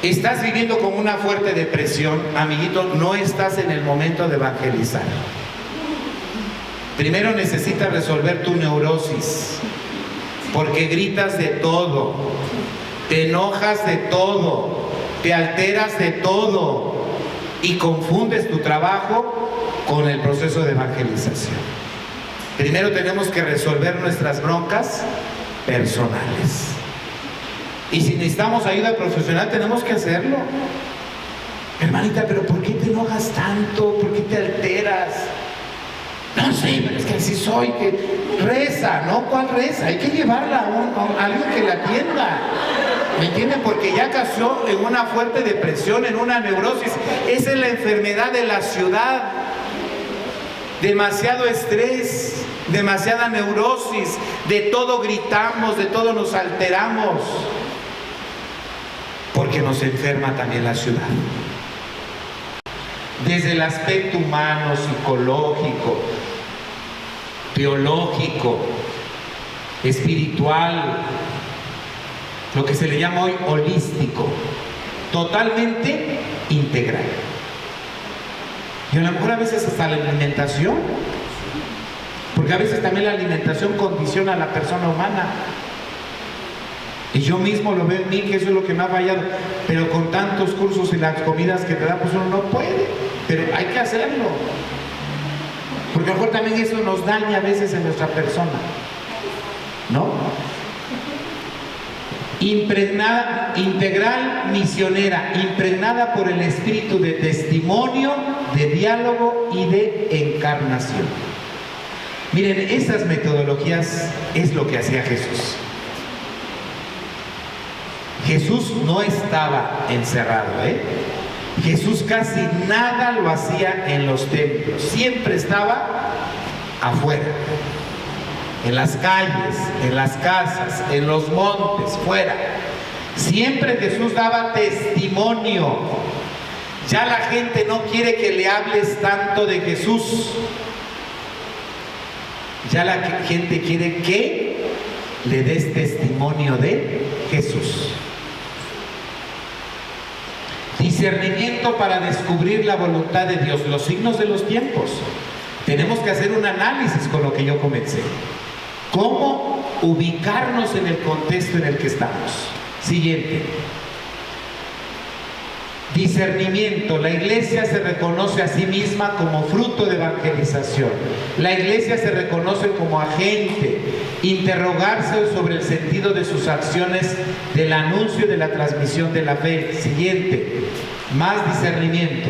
estás viviendo con una fuerte depresión, amiguito, no estás en el momento de evangelizar. Primero necesitas resolver tu neurosis, porque gritas de todo, te enojas de todo, te alteras de todo y confundes tu trabajo con el proceso de evangelización. Primero tenemos que resolver nuestras broncas personales. Y si necesitamos ayuda profesional, tenemos que hacerlo. Hermanita, pero ¿por qué te enojas tanto? ¿Por qué te alteras? No sé, pero es que así soy, que reza, ¿no? ¿Cuál reza? Hay que llevarla a alguien que la atienda. ¿Me entienden? Porque ya cayó en una fuerte depresión, en una neurosis. Esa es la enfermedad de la ciudad. Demasiado estrés, demasiada neurosis, de todo gritamos, de todo nos alteramos. Porque nos enferma también la ciudad. Desde el aspecto humano, psicológico, biológico, espiritual, lo que se le llama hoy holístico, totalmente integral. Y a lo mejor a veces hasta la alimentación, porque a veces también la alimentación condiciona a la persona humana. Y yo mismo lo veo en mí, que eso es lo que me ha fallado. Pero con tantos cursos y las comidas que te dan, pues uno no puede. Pero hay que hacerlo. Porque a lo mejor también eso nos daña a veces en nuestra persona, ¿no? Impregnada, integral, misionera, impregnada por el espíritu de testimonio, de diálogo y de encarnación. Miren, esas metodologías es lo que hacía Jesús. Jesús no estaba encerrado, Jesús casi nada lo hacía en los templos, siempre estaba afuera, en las calles, en las casas, en los montes, fuera. Siempre Jesús daba testimonio. Ya la gente no quiere que le hables tanto de Jesús. Ya la gente quiere que le des testimonio de Jesús. Discernimiento para descubrir la voluntad de Dios, los signos de los tiempos. Tenemos que hacer un análisis con lo que yo comencé. ¿Cómo ubicarnos en el contexto en el que estamos? Siguiente. Discernimiento. La iglesia se reconoce a sí misma como fruto de evangelización. La iglesia se reconoce como agente. Interrogarse sobre el sentido de sus acciones, del anuncio y de la transmisión de la fe. Siguiente. Más discernimiento.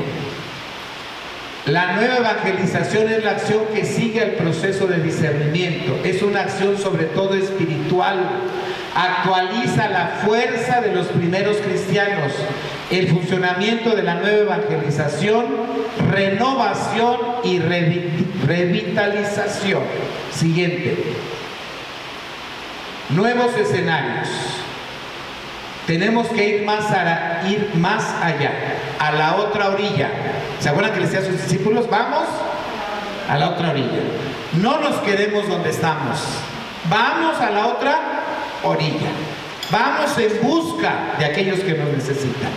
La nueva evangelización es la acción que sigue al proceso de discernimiento. Es una acción sobre todo espiritual. Actualiza la fuerza de los primeros cristianos. El funcionamiento de la nueva evangelización, renovación y revitalización. Siguiente. Nuevos escenarios. Tenemos que ir más allá, a la otra orilla. ¿Se acuerdan que les decía a sus discípulos? Vamos a la otra orilla. No nos quedemos donde estamos. Vamos a la otra orilla. Vamos en busca de aquellos que nos necesitan.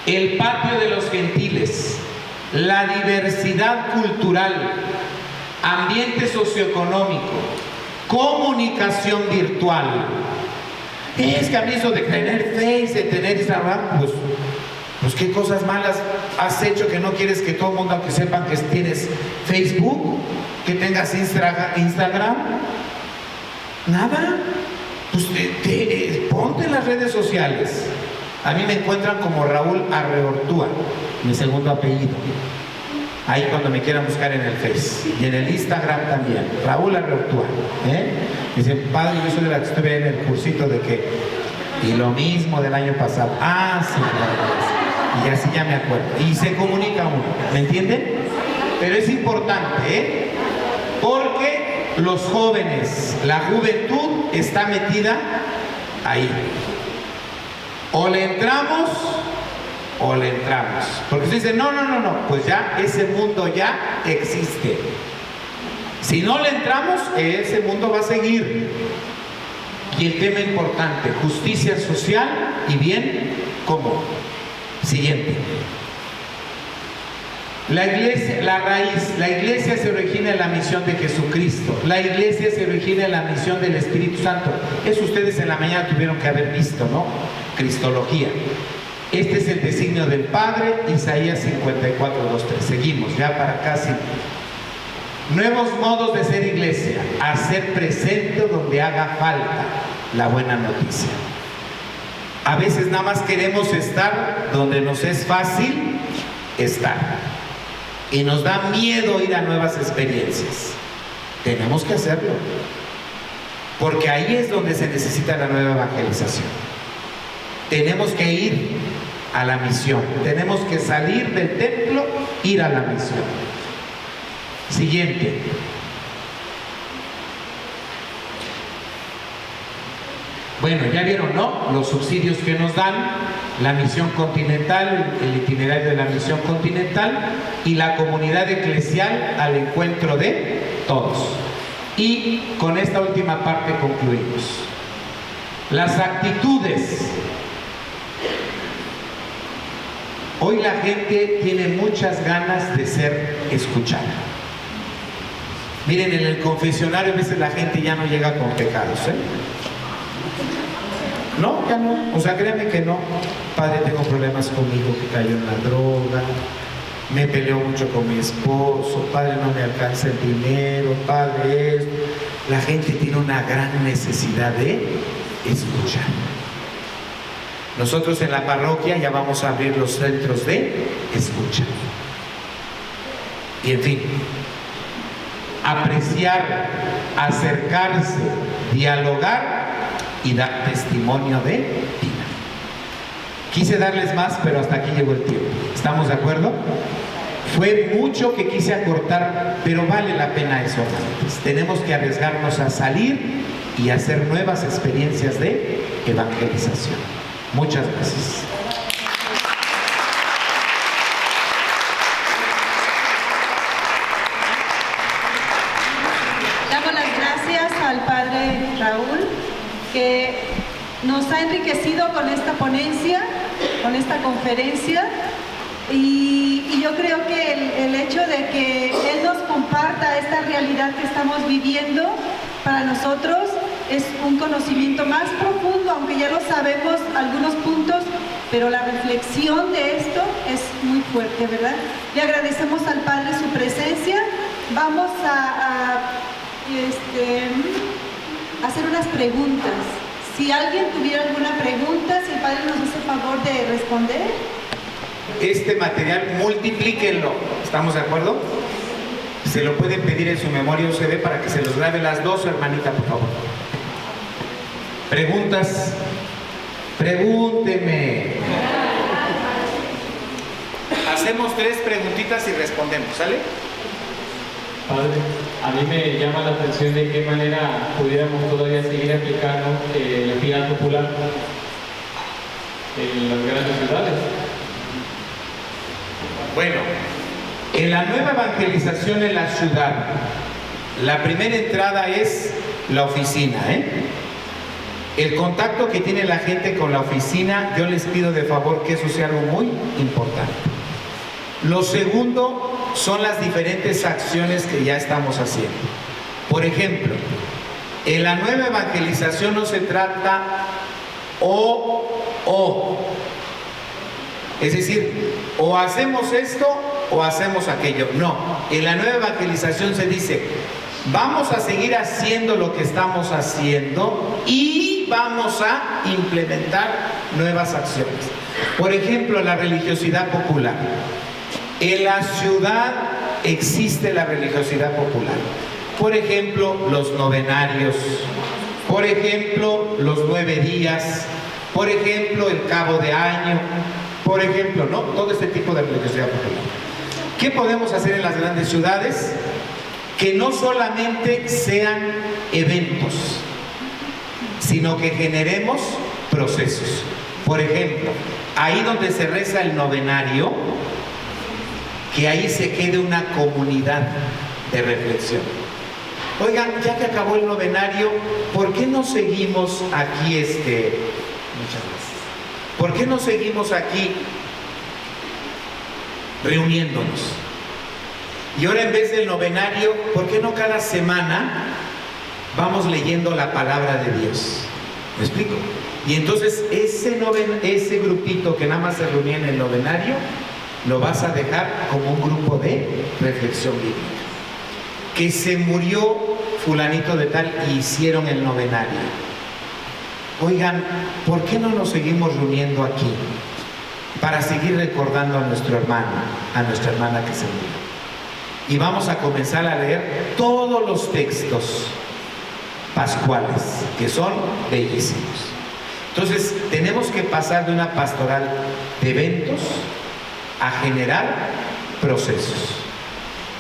El patio de los gentiles, la diversidad cultural, ambiente socioeconómico, comunicación virtual. Es que a mí eso de tener Face, de tener Instagram, pues qué cosas malas has hecho que no quieres que todo el mundo, aunque sepan que tienes Facebook, que tengas Instagram. Nada. Pues ponte en las redes sociales. A mí me encuentran como Raúl Arreortúa, mi segundo apellido. Ahí cuando me quieran buscar en el Face. Y en el Instagram también, Raúl Arreortúa. Dice, padre, yo soy de la que estuve en el cursito de que... Y lo mismo del año pasado. Ah, sí, claro. Y así ya me acuerdo. Y se comunica uno, ¿me entienden? Pero es importante, porque los jóvenes, la juventud está metida ahí. O le entramos, o le entramos. Porque se dice, no, pues ya ese mundo ya existe. Si no le entramos, ese mundo va a seguir. Y el tema importante, justicia social y bien común. Siguiente. La iglesia, la raíz, la iglesia se origina en la misión de Jesucristo. La iglesia se origina en la misión del Espíritu Santo. Eso ustedes en la mañana tuvieron que haber visto, ¿no? Cristología. Este es el designio del Padre, Isaías 54, 2, 3. Seguimos, ya para casi. Nuevos modos de ser iglesia. Hacer presente donde haga falta la buena noticia. A veces nada más queremos estar donde nos es fácil estar. Y nos da miedo ir a nuevas experiencias. Tenemos que hacerlo. Porque ahí es donde se necesita la nueva evangelización. Tenemos que ir a la misión. Tenemos que salir del templo, ir a la misión. Siguiente. Bueno, ya vieron, ¿no? Los subsidios que nos dan, la misión continental, el itinerario de la misión continental y la comunidad eclesial al encuentro de todos. Y con esta última parte concluimos. Las actitudes. Hoy la gente tiene muchas ganas de ser escuchada. Miren, en el confesionario a veces la gente ya no llega con pecados, ¿eh? No, ya no. O sea, créanme que no. Padre, tengo problemas conmigo, que cayó en la droga, me peleo mucho con mi esposo, Padre, no me alcanza el dinero, Padre, esto. La gente tiene una gran necesidad de escuchar. Nosotros en la parroquia ya vamos a abrir los centros de escucha. Y en fin, apreciar, acercarse, dialogar y dar testimonio de vida. Quise darles más, pero hasta aquí llegó el tiempo. ¿Estamos de acuerdo? Fue mucho que quise acortar, pero vale la pena eso antes. Tenemos que arriesgarnos a salir y hacer nuevas experiencias de evangelización. Muchas gracias. Damos las gracias al Padre Raúl, que nos ha enriquecido con esta ponencia, con esta conferencia, y yo creo que el hecho de que Él nos comparta esta realidad que estamos viviendo, para nosotros es un conocimiento más profundo, aunque ya lo sabemos algunos puntos, pero la reflexión de esto es muy fuerte, ¿verdad? Le agradecemos al Padre su presencia. Vamos a hacer unas preguntas. Si alguien tuviera alguna pregunta, si el Padre nos hace favor de responder. Este material multiplíquenlo, ¿estamos de acuerdo? Se lo pueden pedir en su memoria USB para que se los grabe las dos, hermanita, por favor. Preguntas. Pregúnteme. Hacemos 3 preguntitas y respondemos, ¿sale? Padre, a mí me llama la atención de qué manera pudiéramos todavía seguir aplicando la piedad popular en las grandes ciudades. Bueno, en la nueva evangelización en la ciudad, la primera entrada es la oficina, El contacto que tiene la gente con la oficina, yo les pido de favor que eso sea algo muy importante. Lo segundo son las diferentes acciones que ya estamos haciendo. Por ejemplo, en la nueva evangelización no se trata es decir, o hacemos esto o hacemos aquello. No, en la nueva evangelización se dice, vamos a seguir haciendo lo que estamos haciendo y vamos a implementar nuevas acciones. Por ejemplo, la religiosidad popular. En la ciudad existe la religiosidad popular. Por ejemplo, los novenarios. Por ejemplo, los 9 días. Por ejemplo, el cabo de año. Por ejemplo, ¿no? Todo este tipo de religiosidad popular. ¿Qué podemos hacer en las grandes ciudades? Que no solamente sean eventos, sino que generemos procesos. Por ejemplo, ahí donde se reza el novenario, que ahí se quede una comunidad de reflexión. Oigan, ya que acabó el novenario, ¿por qué no seguimos aquí muchas gracias. ¿Por qué no seguimos aquí reuniéndonos? Y ahora en vez del novenario, ¿por qué no cada semana vamos leyendo la palabra de Dios? ¿Me explico? Y entonces ese grupito que nada más se reunía en el novenario, lo vas a dejar como un grupo de reflexión bíblica. Que se murió fulanito de tal y hicieron el novenario. oigan, ¿por qué no nos seguimos reuniendo aquí? Para seguir recordando a nuestro hermano, a nuestra hermana que se murió. Y vamos a comenzar a leer todos los textos pascuales, que son bellísimos. Entonces, tenemos que pasar de una pastoral de eventos a generar procesos.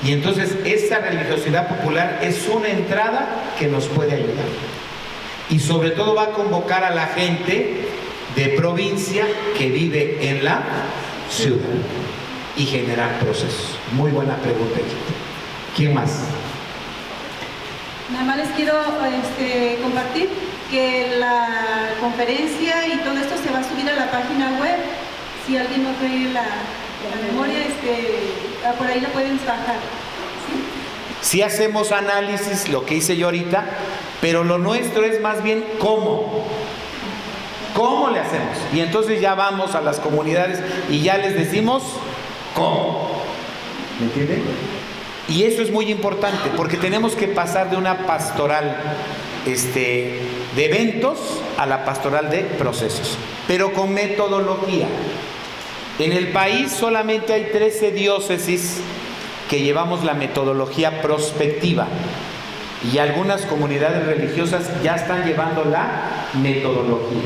Y entonces, esta religiosidad popular es una entrada que nos puede ayudar. Y sobre todo va a convocar a la gente de provincia que vive en la ciudad y generar procesos. Muy buena pregunta, equipo. ¿Quién más? Nada más les quiero compartir que la conferencia y todo esto se va a subir a la página web. Si alguien no trae la memoria, por ahí la pueden bajar. Sí hacemos análisis, lo que hice yo ahorita, pero lo nuestro es más bien cómo. ¿Cómo le hacemos? Y entonces ya vamos a las comunidades y ya les decimos cómo. ¿Me entienden? Y eso es muy importante porque tenemos que pasar de una pastoral de eventos a la pastoral de procesos, pero con metodología. En el país solamente hay 13 diócesis que llevamos la metodología prospectiva y algunas comunidades religiosas ya están llevando la metodología,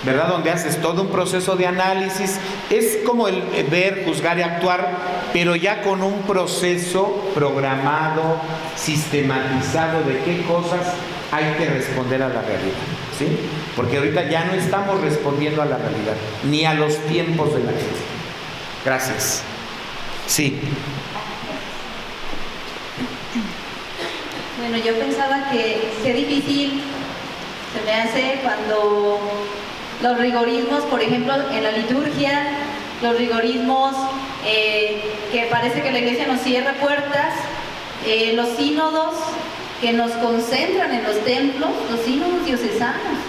¿verdad? Donde haces todo un proceso de análisis, es como el ver, juzgar y actuar, pero ya con un proceso programado, sistematizado de qué cosas hay que responder a la realidad, ¿sí? Porque ahorita ya no estamos respondiendo a la realidad, ni a los tiempos de la gente. Gracias. Sí. Bueno, yo pensaba que qué difícil se me hace cuando los rigorismos, por ejemplo, en la liturgia, los rigorismos que parece que la iglesia nos cierra puertas, los sínodos que nos concentran en los templos, los sínodos diocesanos,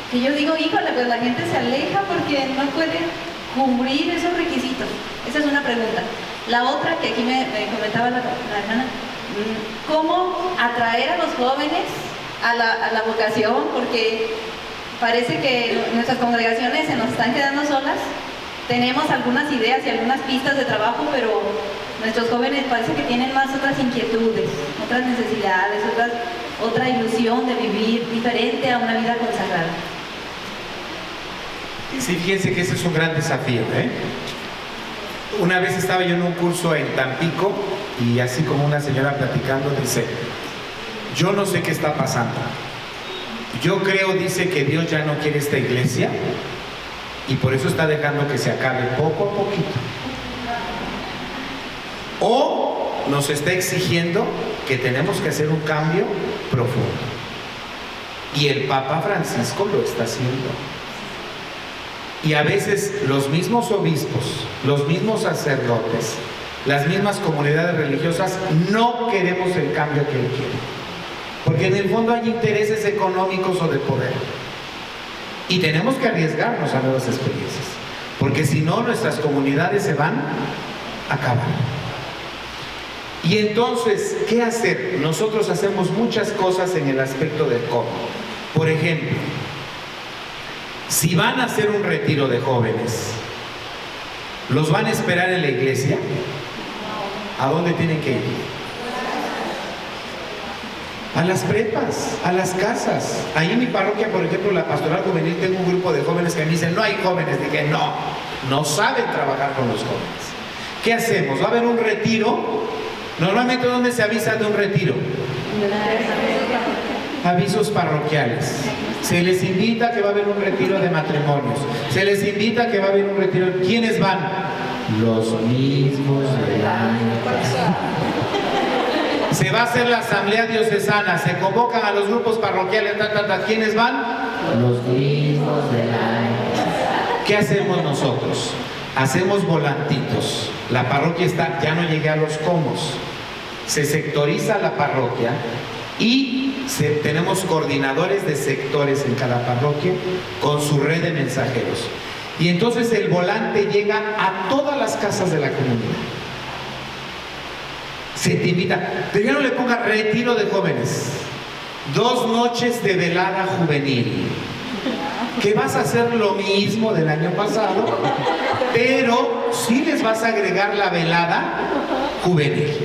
que yo digo, híjole, pues la gente se aleja porque no puede cumplir esos requisitos. Esa es una pregunta. La otra, que aquí me comentaba la hermana, ¿cómo atraer a los jóvenes a la vocación? Porque parece que nuestras congregaciones se nos están quedando solas. Tenemos algunas ideas y algunas pistas de trabajo, pero nuestros jóvenes parece que tienen más otras inquietudes, otras necesidades, otra ilusión de vivir diferente a una vida consagrada. Sí, fíjense que ese es un gran desafío, ¿eh? Una vez estaba yo en un curso en Tampico y así como una señora platicando dice, yo no sé qué está pasando. Yo creo, dice, que Dios ya no quiere esta iglesia y por eso está dejando que se acabe poco a poquito. O nos está exigiendo que tenemos que hacer un cambio profundo. Y el Papa Francisco lo está haciendo. Y a veces los mismos obispos, los mismos sacerdotes, las mismas comunidades religiosas no queremos el cambio que él quiere. Porque en el fondo hay intereses económicos o de poder. Y tenemos que arriesgarnos a nuevas experiencias. Porque si no, nuestras comunidades se van a acabar. Y entonces, ¿qué hacer? Nosotros hacemos muchas cosas en el aspecto del cómo. Por ejemplo, si van a hacer un retiro de jóvenes, ¿los van a esperar en la iglesia? ¿A dónde tienen que ir? A las prepas, a las casas. Ahí en mi parroquia, por ejemplo, la pastoral juvenil, tengo un grupo de jóvenes que me dicen, no hay jóvenes. Dije, no saben trabajar con los jóvenes. ¿Qué hacemos? ¿Va a haber un retiro? Normalmente, ¿dónde se avisa de un retiro? Avisos parroquiales. Se les invita que va a haber un retiro de matrimonios. Se les invita que va a haber un retiro. ¿Quiénes van? Los mismos del año pasado. Se va a hacer la asamblea diocesana. Se convocan a los grupos parroquiales. ¿Quiénes van? Los mismos del año pasado. ¿Qué hacemos nosotros? Hacemos volantitos. La parroquia está, ya no llegué a los comos. Se sectoriza la parroquia y tenemos coordinadores de sectores en cada parroquia con su red de mensajeros. Y entonces el volante llega a todas las casas de la comunidad. Se te invita, pero ya no le ponga retiro de jóvenes, 2 noches de velada juvenil. que vas a hacer lo mismo del año pasado, pero sí les vas a agregar la velada juvenil.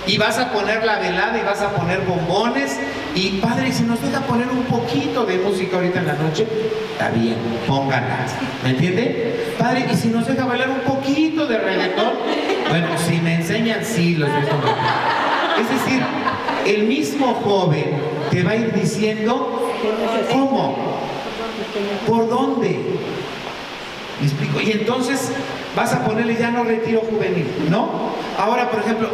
Y vas a poner la velada y vas a poner bombones. Y padre, si nos deja poner un poquito de música ahorita en la noche, está bien, pónganla. ¿Me entiende? Padre, y si nos deja bailar un poquito de reggaetón, bueno, si me enseñan, sí, los dejo bailar. Es decir, el mismo joven te va a ir diciendo cómo, por dónde. ¿Me explico? Y entonces vas a ponerle ya no retiro juvenil, ¿no? Ahora, por ejemplo,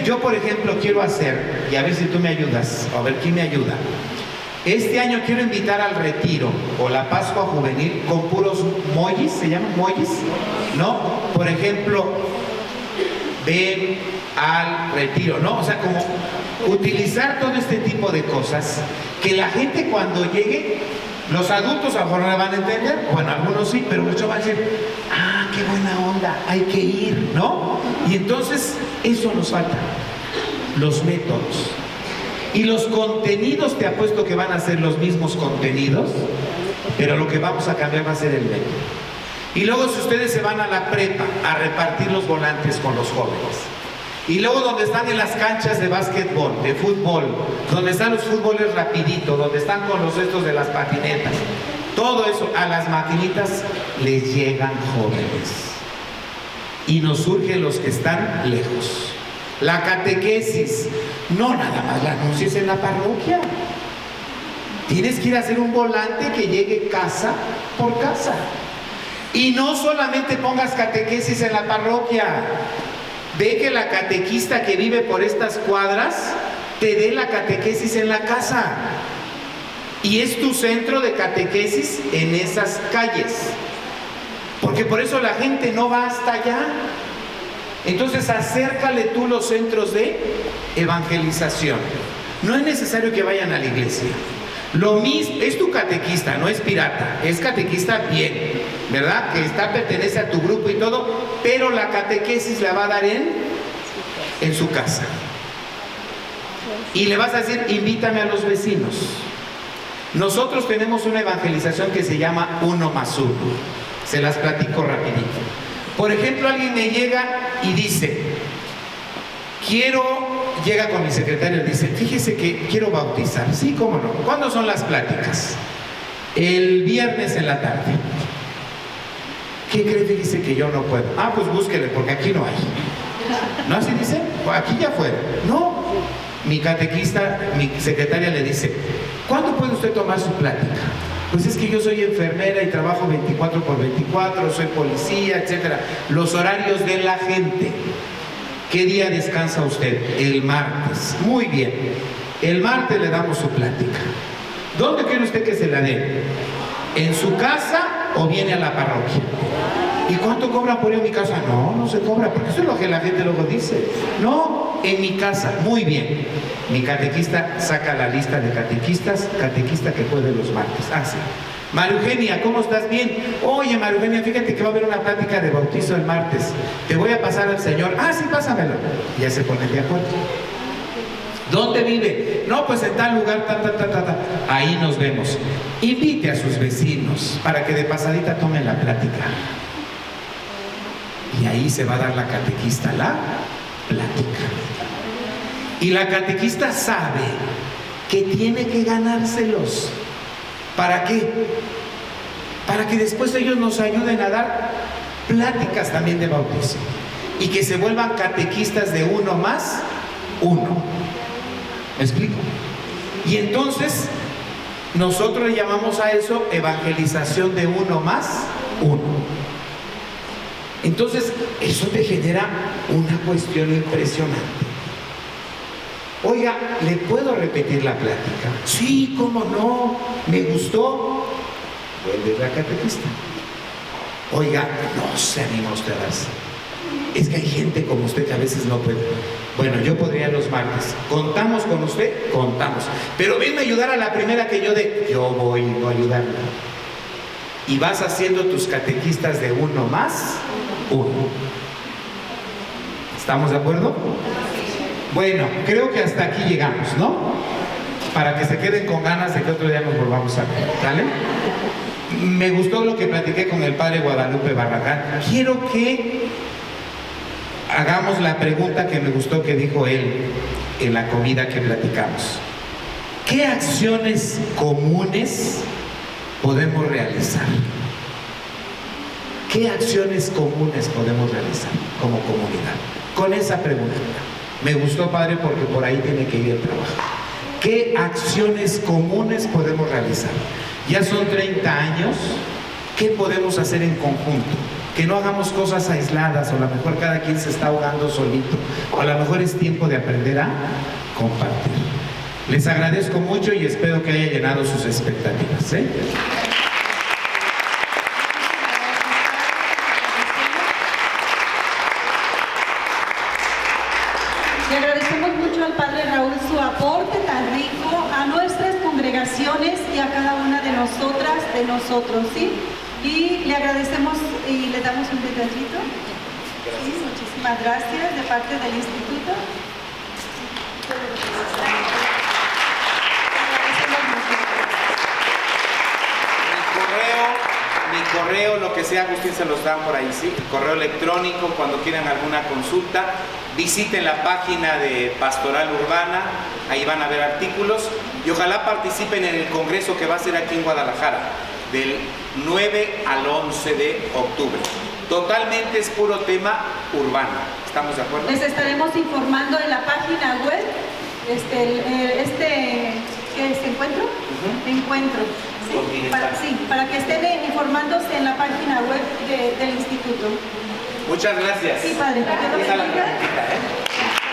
yo por ejemplo quiero hacer, y a ver si tú me ayudas, a ver quién me ayuda. Este año quiero invitar al retiro o la Pascua Juvenil con puros mollis, ¿se llaman mollis? ¿No? Por ejemplo, ven al retiro, ¿no? O sea, como utilizar todo este tipo de cosas que la gente cuando llegue, los adultos a lo mejor no la van a entender, bueno, algunos sí, pero muchos van a decir, ah, qué buena onda, hay que ir, ¿no? Y entonces eso nos falta, los métodos. Y los contenidos, te apuesto que van a ser los mismos contenidos, pero lo que vamos a cambiar va a ser el método. Y luego si ustedes se van a la prepa a repartir los volantes con los jóvenes, y luego donde están en las canchas de básquetbol, de fútbol, donde están los fútboles rapidito, donde están con los estos de las patinetas, todo eso, a las maquinitas les llegan jóvenes. Y nos surgen los que están lejos. La catequesis, no nada más la anuncies en la parroquia. Tienes que ir a hacer un volante que llegue casa por casa. Y no solamente pongas catequesis en la parroquia. Ve que la catequista que vive por estas cuadras te dé la catequesis en la casa. Y es tu centro de catequesis en esas calles. Porque por eso la gente no va hasta allá. Entonces acércale tú los centros de evangelización. No es necesario que vayan a la iglesia. Lo mismo, es tu catequista, no es pirata, es catequista bien, ¿verdad? Que pertenece a tu grupo y todo, pero la catequesis la va a dar en su casa. Y le vas a decir, invítame a los vecinos. Nosotros tenemos una evangelización que se llama 1 más 1. Se las platico rapidito. Por ejemplo, alguien me llega y dice, llega con mi secretario y dice, fíjese que quiero bautizar. Sí, cómo no. ¿Cuándo son las pláticas? El viernes en la tarde. ¿Qué cree? Dice que yo no puedo. Ah, pues búsquele, porque aquí no hay. ¿No así dice? Pues aquí ya fue. No. Mi catequista, mi secretaria le dice, ¿cuándo puede usted tomar su plática? Pues es que yo soy enfermera y trabajo 24/24, soy policía, etcétera. Los horarios de la gente. ¿Qué día descansa usted? El martes. Muy bien. El martes le damos su plática. ¿Dónde quiere usted que se la dé? ¿En su casa o viene a la parroquia? ¿Y cuánto cobra por ir a mi casa? No, no se cobra, porque eso es lo que la gente luego dice. No, en mi casa. Muy bien. Mi catequista saca la lista de catequistas, catequista que puede los martes. Ah, sí. María Eugenia, ¿cómo estás? Bien. Oye, María Eugenia, fíjate que va a haber una plática de bautizo el martes. Te voy a pasar al Señor. Ah, sí, pásamelo. Ya se ponen de acuerdo. ¿Dónde vive? No, pues en tal lugar, Ahí nos vemos. Invite a sus vecinos para que de pasadita tomen la plática. Y ahí se va a dar la catequista la plática. Y la catequista sabe que tiene que ganárselos. ¿Para qué? Para que después ellos nos ayuden a dar pláticas también de bautizo. Y que se vuelvan catequistas de 1 más 1. ¿Me explico? Y entonces, nosotros le llamamos a eso evangelización de 1 más 1. Entonces, eso te genera una cuestión impresionante. Oiga, ¿le puedo repetir la plática? Sí, ¿cómo no? ¿Me gustó? Vuelve la catequista. Oiga, no se anima usted a darse. Es que hay gente como usted que a veces no puede. Bueno, yo podría los martes. ¿Contamos con usted? Contamos. Pero venme a ayudar a la primera que yo dé. Yo voy a ayudarla. Y vas haciendo tus catequistas de 1 más 1. ¿Estamos de acuerdo? Bueno, creo que hasta aquí llegamos, ¿no? para que se queden con ganas de que otro día nos volvamos a ver, ¿sale? Me gustó lo que platiqué con el padre Guadalupe Barragán. Quiero que hagamos la pregunta que me gustó que dijo él en la comida que platicamos. ¿Qué acciones comunes podemos realizar? ¿Qué acciones comunes podemos realizar como comunidad? Con esa pregunta. Me gustó, padre, porque por ahí tiene que ir el trabajo. ¿Qué acciones comunes podemos realizar? Ya son 30 años. ¿Qué podemos hacer en conjunto? Que no hagamos cosas aisladas, o a lo mejor cada quien se está ahogando solito, o a lo mejor es tiempo de aprender a compartir. Les agradezco mucho y espero que haya llenado sus expectativas, ¿eh? Le agradecemos mucho al Padre Raúl su aporte tan rico a nuestras congregaciones y a cada una de nosotras, de nosotros, ¿sí? Y le agradecemos y le damos un detallito. Sí, muchísimas gracias de parte del instituto. Mi correo, lo que sea, Agustín se los dan por ahí, ¿sí? El correo electrónico, cuando quieran alguna consulta, visiten la página de Pastoral Urbana, ahí van a ver artículos y ojalá participen en el congreso que va a ser aquí en Guadalajara, del 9 al 11 de octubre. Totalmente es puro tema urbano. ¿Estamos de acuerdo? Les estaremos informando en la página web, ¿qué es? ¿Encuentro? Encuentro. ¿Sí? Para que estén informándose en la página web del instituto. Muchas gracias. Sí, padre. Esa es la preguntita, ¿eh?